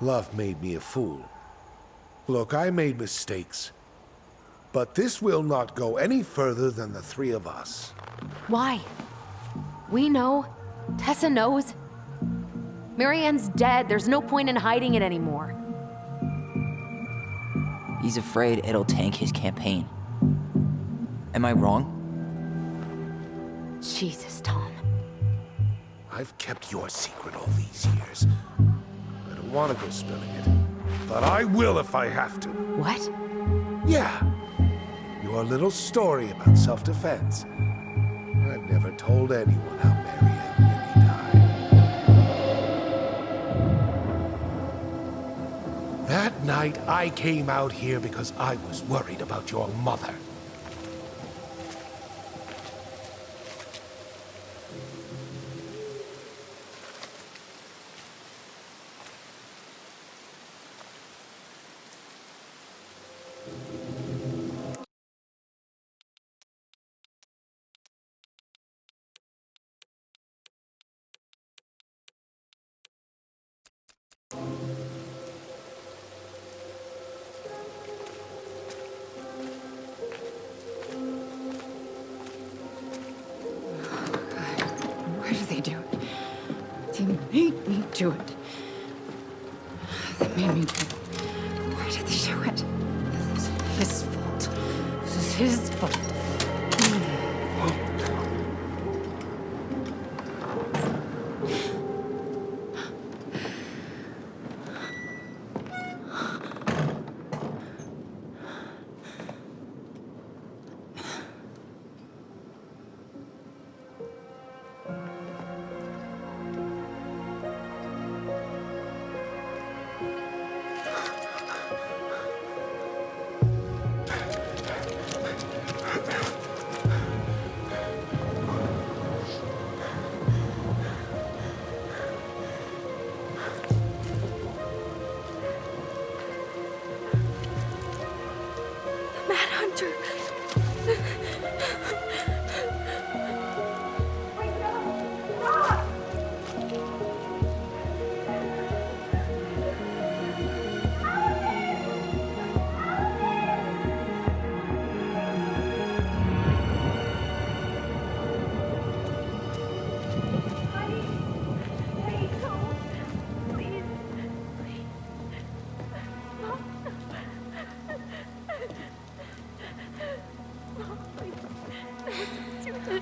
Love made me a fool. Look, I made mistakes. But this will not go any further than the three of us. Why? We know. Tessa knows. Marianne's dead. There's no point in hiding it anymore. He's afraid it'll tank his campaign. Am I wrong? Jesus, Tom. I've kept your secret all these years. I don't want to go spilling it. But I will if I have to. What? Yeah. Your little story about self-defense. I've never told anyone how Marianne really died. That night, I came out here because I was worried about your mother. Why do they do it? They made me do it. They made me do it. Why did they do it? This is his fault. This is his fault.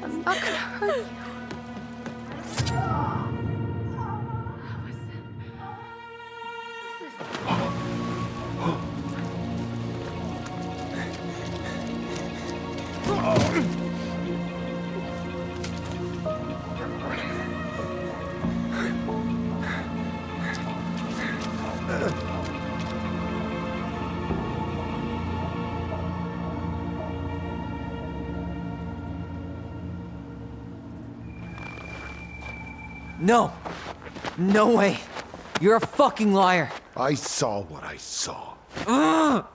I'm not gonna hurt you. No. No way. You're a fucking liar. I saw what I saw. Ugh!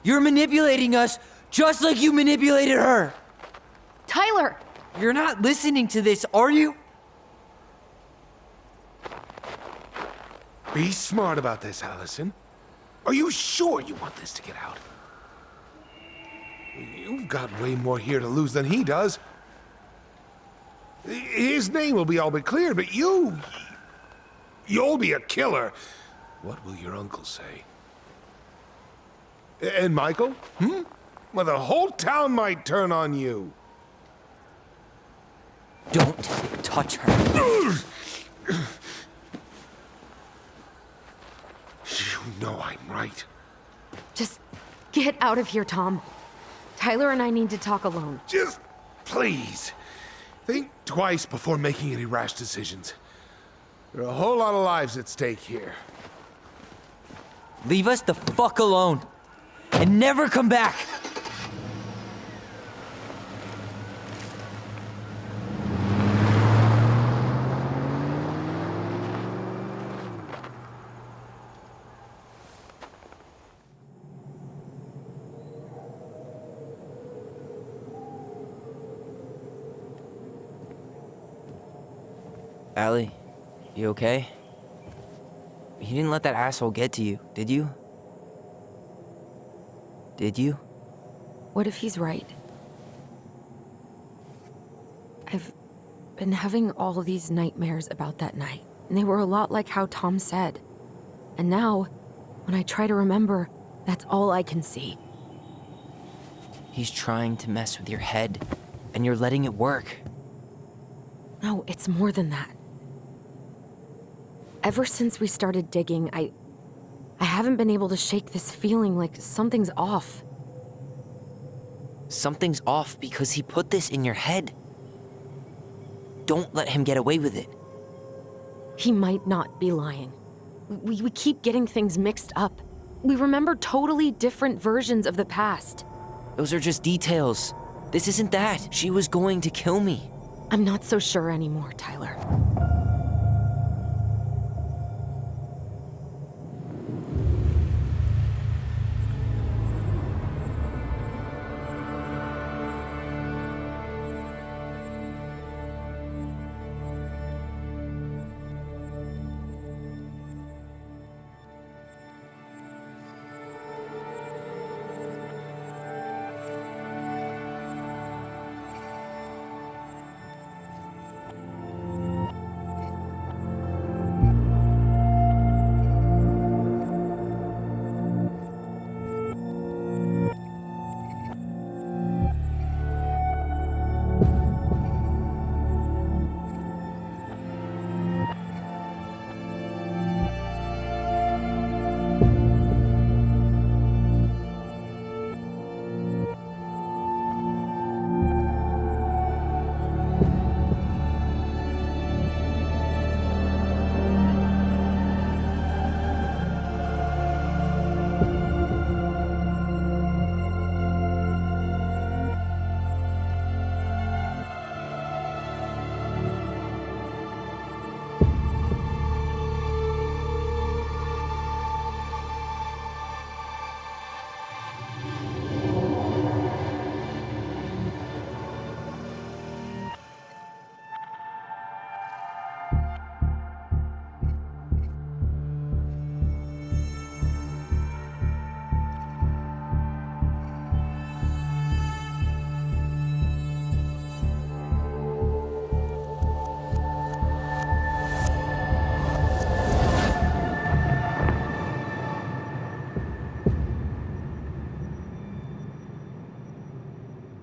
You're manipulating us just like you manipulated her. Tyler! You're not listening to this, are you? Be smart about this, Allison. Are you sure you want this to get out? You've got way more here to lose than he does. His name will be all but cleared, but you'll be a killer. What will your uncle say? And Michael? Well, the whole town might turn on you. Don't touch her. You know I'm right. Just get out of here, Tom. Tyler and I need to talk alone. Just please, think twice before making any rash decisions. There are a whole lot of lives at stake here. Leave us the fuck alone. And never come back. Allie, you okay? You didn't let that asshole get to you, did you? Did you? What if he's right? I've been having all these nightmares about that night, and they were a lot like how Tom said. And now, when I try to remember, that's all I can see. He's trying to mess with your head, and you're letting it work. No, it's more than that. Ever since we started digging, I haven't been able to shake this feeling like something's off. Something's off because he put this in your head. Don't let him get away with it. He might not be lying. We keep getting things mixed up. We remember totally different versions of the past. Those are just details. This isn't that. She was going to kill me. I'm not so sure anymore, Tyler.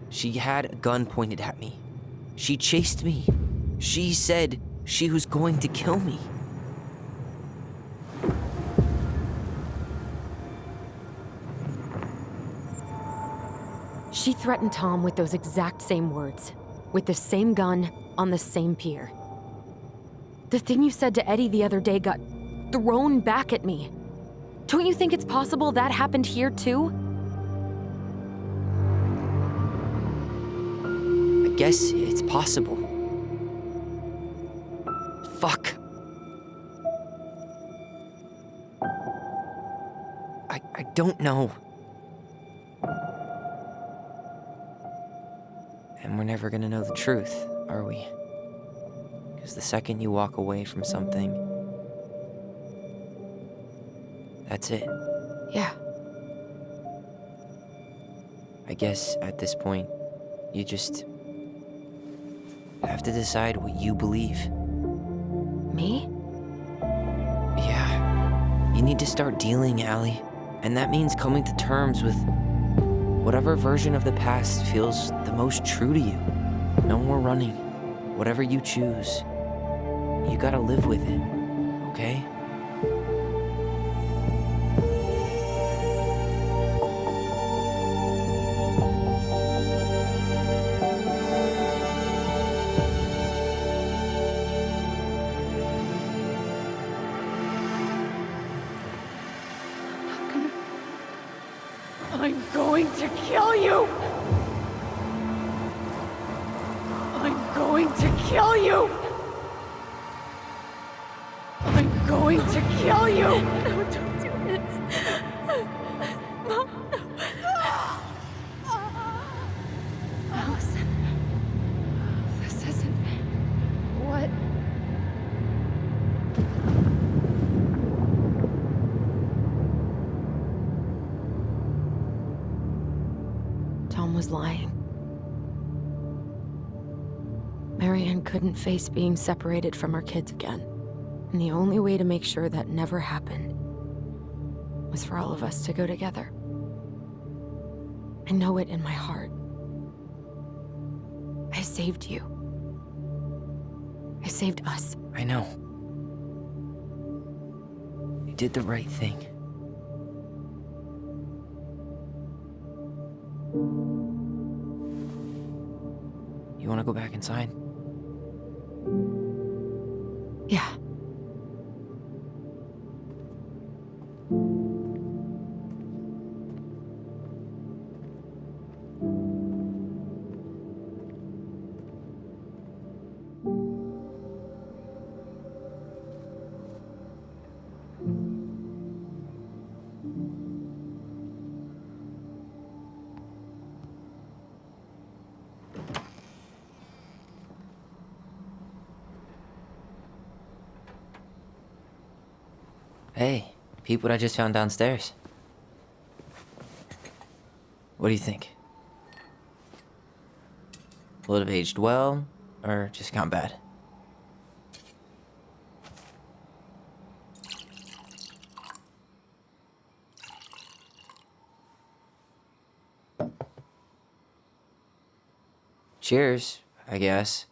She had a gun pointed at me. She chased me. She said she was going to kill me. She threatened Tom with those exact same words, with the same gun, on the same pier. The thing you said to Eddie the other day got thrown back at me. Don't you think it's possible that happened here too? I guess it's possible. Fuck. I don't know. And we're never gonna know the truth, are we? Because the second you walk away from something, that's it. Yeah. I guess at this point, you just have to decide what you believe. Me? Yeah. You need to start dealing, Allie. And that means coming to terms with whatever version of the past feels the most true to you. No more running. Whatever you choose, you gotta live with it, okay? I'm going to kill you! I'm going to kill you! I'm going to kill you! No, don't do this. Mom, Allison. This isn't... What? Tom was lying. Marianne couldn't face being separated from her kids again. And the only way to make sure that never happened was for all of us to go together. I know it in my heart. I saved you. I saved us. I know. You did the right thing. You wanna go back inside? Yeah. Hey, peep what I just found downstairs. What do you think? Will it have aged well, or just gone bad? Cheers, I guess.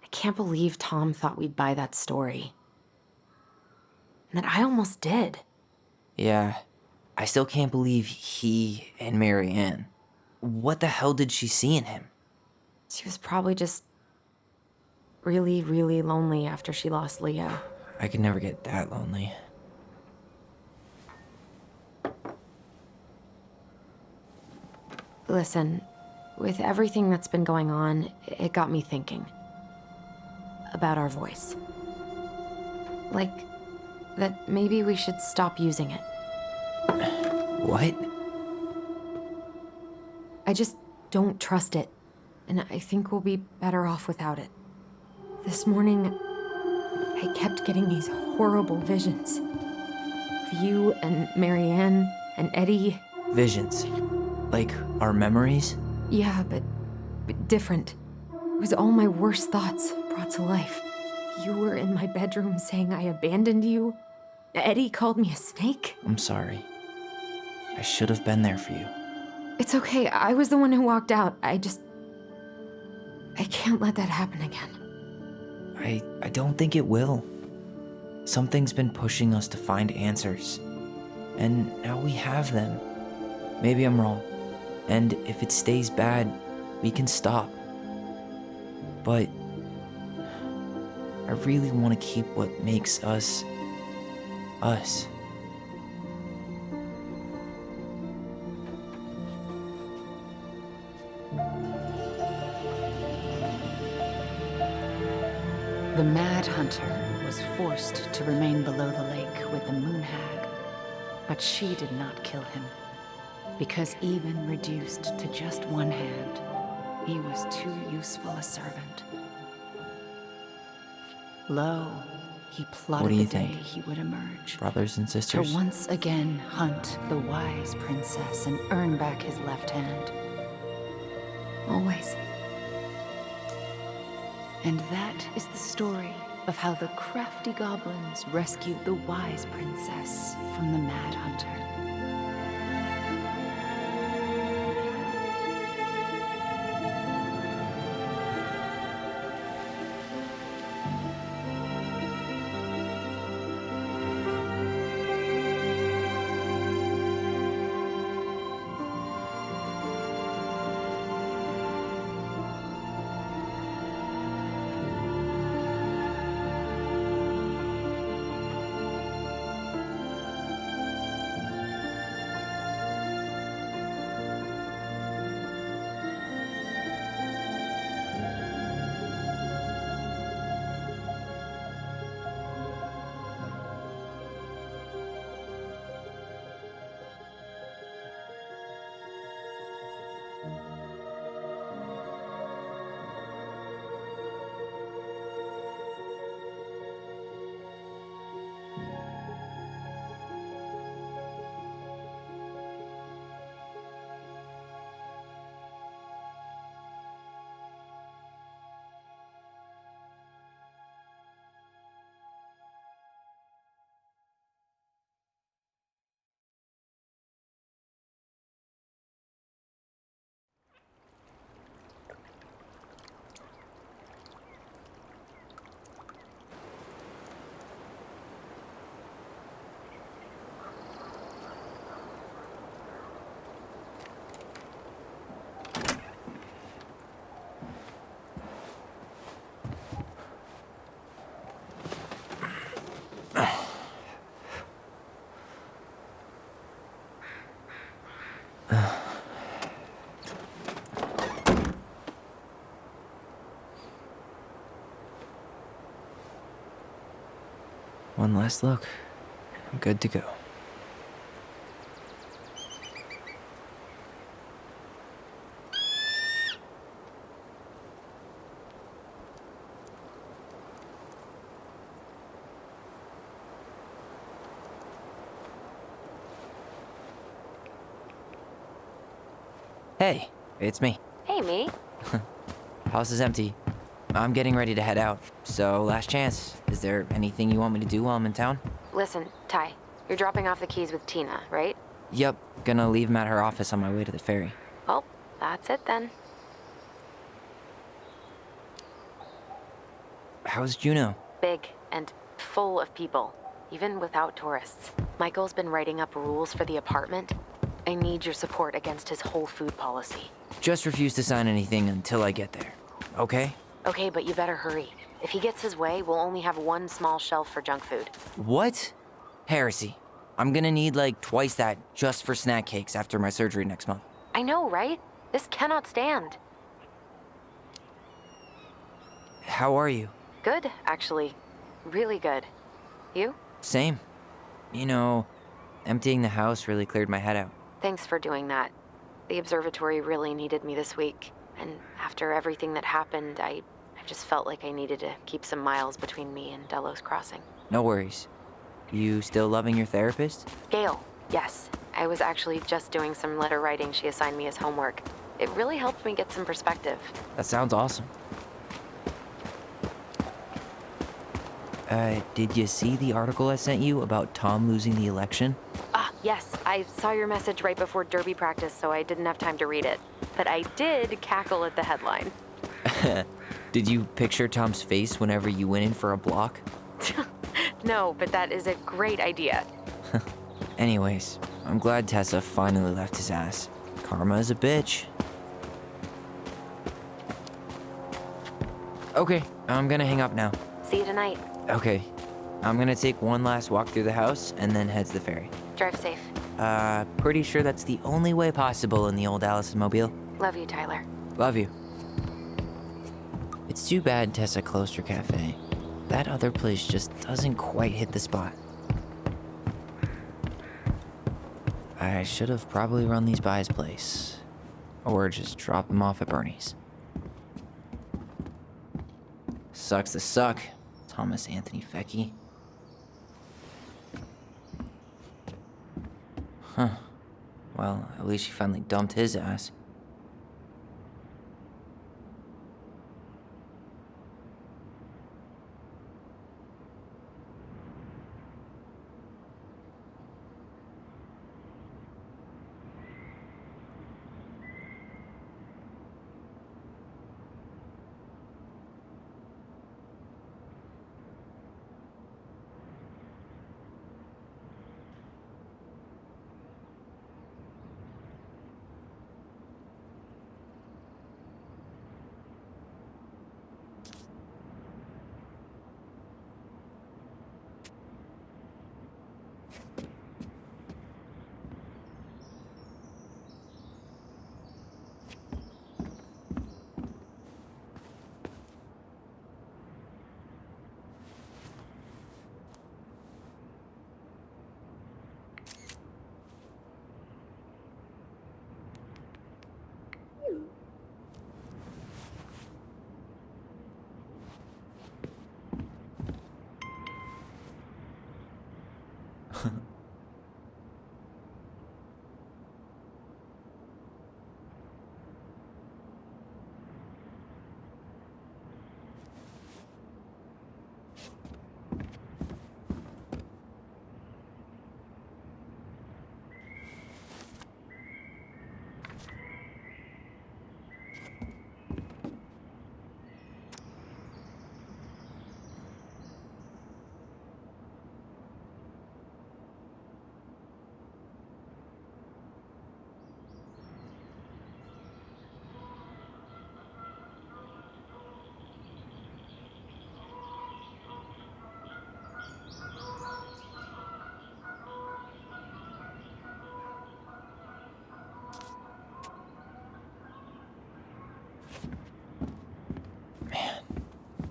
I can't believe Tom thought we'd buy that story. And that I almost did. Yeah, I still can't believe he and Marianne. What the hell did she see in him? She was probably just really, really lonely after she lost Leo. I could never get that lonely. Listen, with everything that's been going on, it got me thinking about our voice. Like, that maybe we should stop using it. What? I just don't trust it, and I think we'll be better off without it. This morning, I kept getting these horrible visions of you and Marianne and Eddie. Visions. Like our memories? Yeah, but different. It was all my worst thoughts brought to life. You were in my bedroom saying I abandoned you. Eddie called me a snake. I'm sorry. I should have been there for you. It's okay, I was the one who walked out. I can't let that happen again. I don't think it will. Something's been pushing us to find answers. And now we have them. Maybe I'm wrong. And if it stays bad, we can stop. But I really want to keep what makes us, us. The Mad Hunter was forced to remain below the lake with the Moon Hag, but she did not kill him, because even reduced to just one hand, he was too useful a servant. Lo, he plotted What do you the day think? he would emerge. Brothers and sisters? To once again hunt the wise princess and earn back his left hand. Always. And that is the story of how the crafty goblins rescued the wise princess from the Mad Hunter. One last look. I'm good to go. Hey, it's me. Hey, me. House is empty. I'm getting ready to head out, so last chance. Is there anything you want me to do while I'm in town? Listen, Ty, you're dropping off the keys with Tina, right? Yep, gonna leave them at her office on my way to the ferry. Well, that's it then. How's Juno? Big and full of people, even without tourists. Michael's been writing up rules for the apartment. I need your support against his whole food policy. Just refuse to sign anything until I get there, okay? Okay, but you better hurry. If he gets his way, we'll only have one small shelf for junk food. What? Heresy. I'm gonna need like twice that just for snack cakes after my surgery next month. I know, right? This cannot stand. How are you? Good, actually. Really good. You? Same. You know, emptying the house really cleared my head out. Thanks for doing that. The observatory really needed me this week. And after everything that happened, I just felt like I needed to keep some miles between me and Delos Crossing. No worries. You still loving your therapist? Gail, yes. I was actually just doing some letter writing she assigned me as homework. It really helped me get some perspective. That sounds awesome. Did you see the article I sent you about Tom losing the election? Ah, yes. I saw your message right before derby practice, so I didn't have time to read it. But I did cackle at the headline. Did you picture Tom's face whenever you went in for a block? No, but that is a great idea. Anyways, I'm glad Tessa finally left his ass. Karma is a bitch. Okay, I'm gonna hang up now. See you tonight. Okay, I'm gonna take one last walk through the house and then head to the ferry. Drive safe. Pretty sure that's the only way possible in the old Allison mobile. Love you, Tyler. Love you. It's too bad Tessa closed her cafe. that other place just doesn't quite hit the spot. I should have probably run these by his place. Or just drop them off at Bernie's. Sucks to suck, Thomas Anthony Fecky. Huh. Well, at least she finally dumped his ass.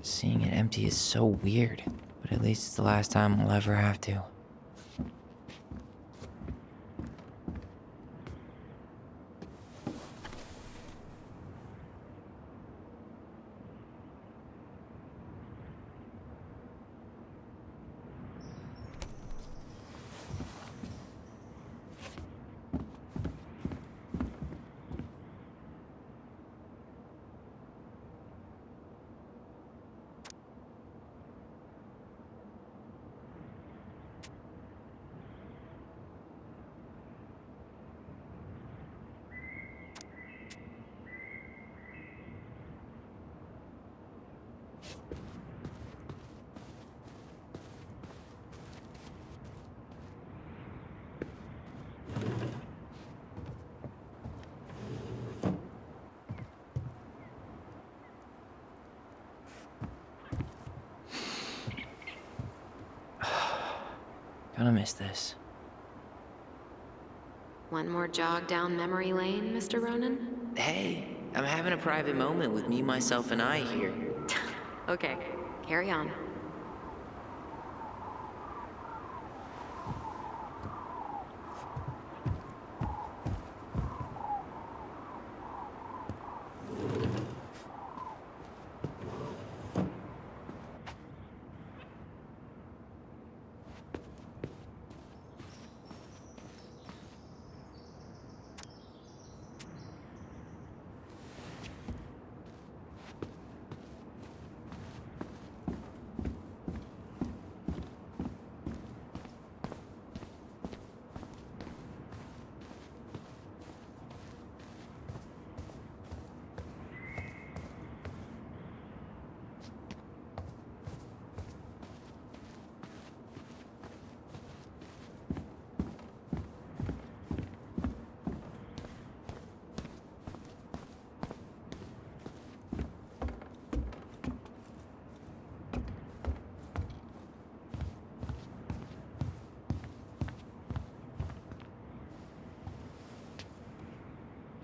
Seeing it empty is so weird, but at least it's the last time I'll ever have to. Gonna miss this. One more jog down memory lane, Mr. Ronan? Hey, I'm having a private moment with me, myself, and I here. Okay, carry on.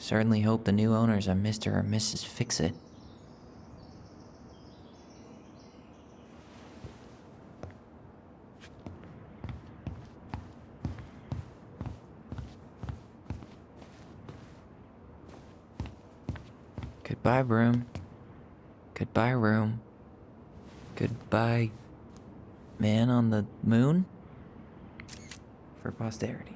Certainly hope the new owners are Mr. or Mrs. Fix-It. Goodbye, room. Goodbye, room. Goodbye, man on the moon. For posterity.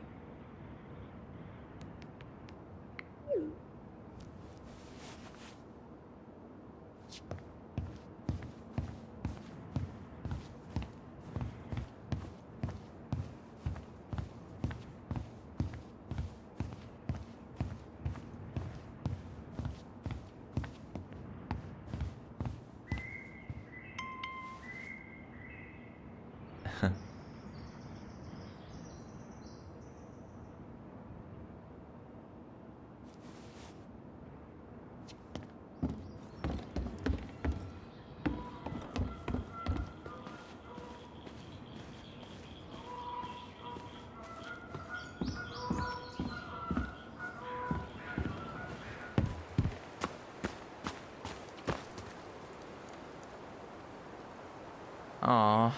Aw,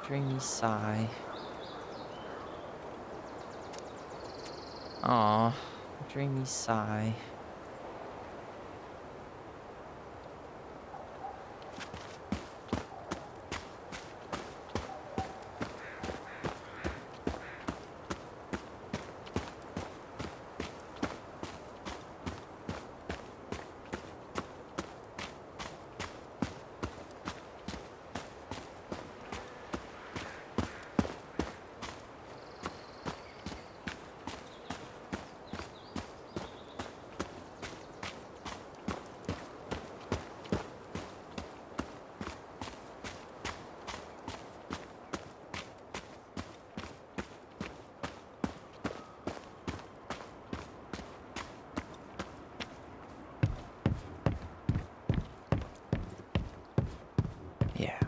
dreamy sigh. Aw, dreamy sigh. Yeah,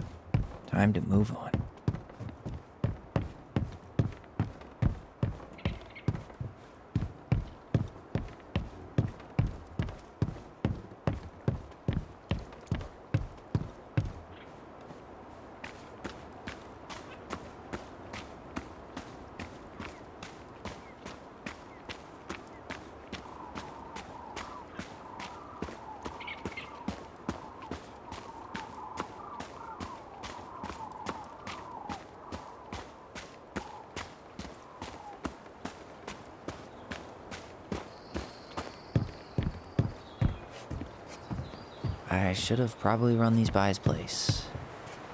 time to move on. I should have probably run these by his place.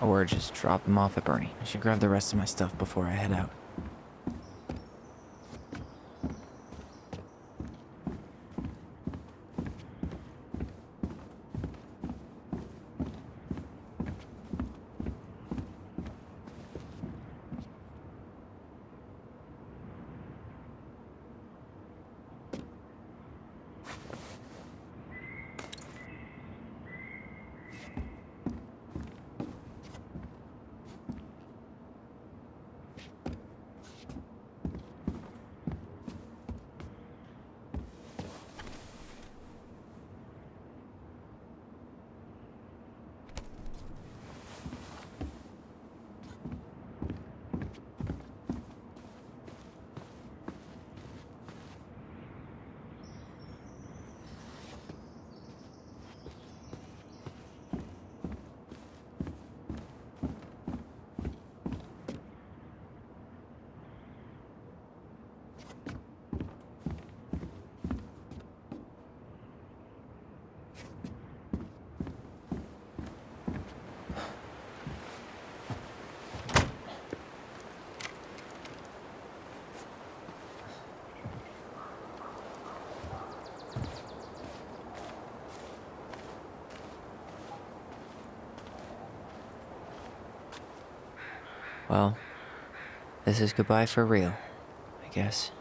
Or just drop them off at Bernie. I should grab the rest of my stuff before I head out. Well, this is goodbye for real, I guess.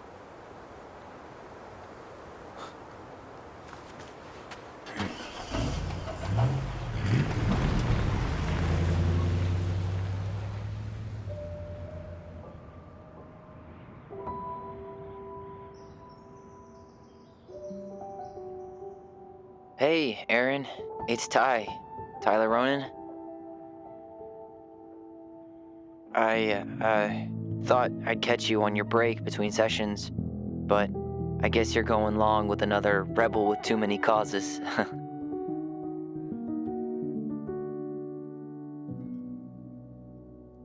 Hey, Aaron. It's Ty. Tyler Ronan. I thought I'd catch you on your break between sessions, but I guess you're going long with another rebel with too many causes.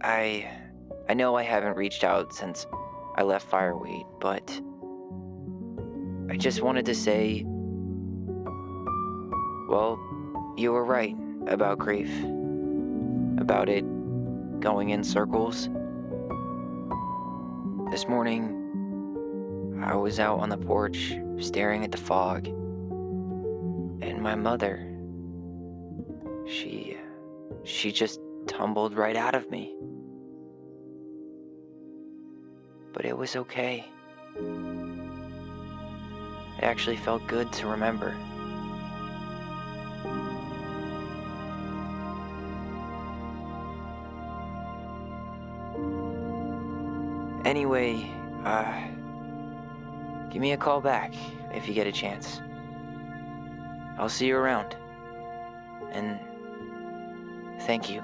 I know I haven't reached out since I left Fireweed, but I just wanted to say, well, you were right about grief. About it going in circles. This morning, I was out on the porch staring at the fog, and my mother, she just tumbled right out of me. But it was okay. It actually felt good to remember. Anyway, give me a call back if you get a chance. I'll see you around. And thank you.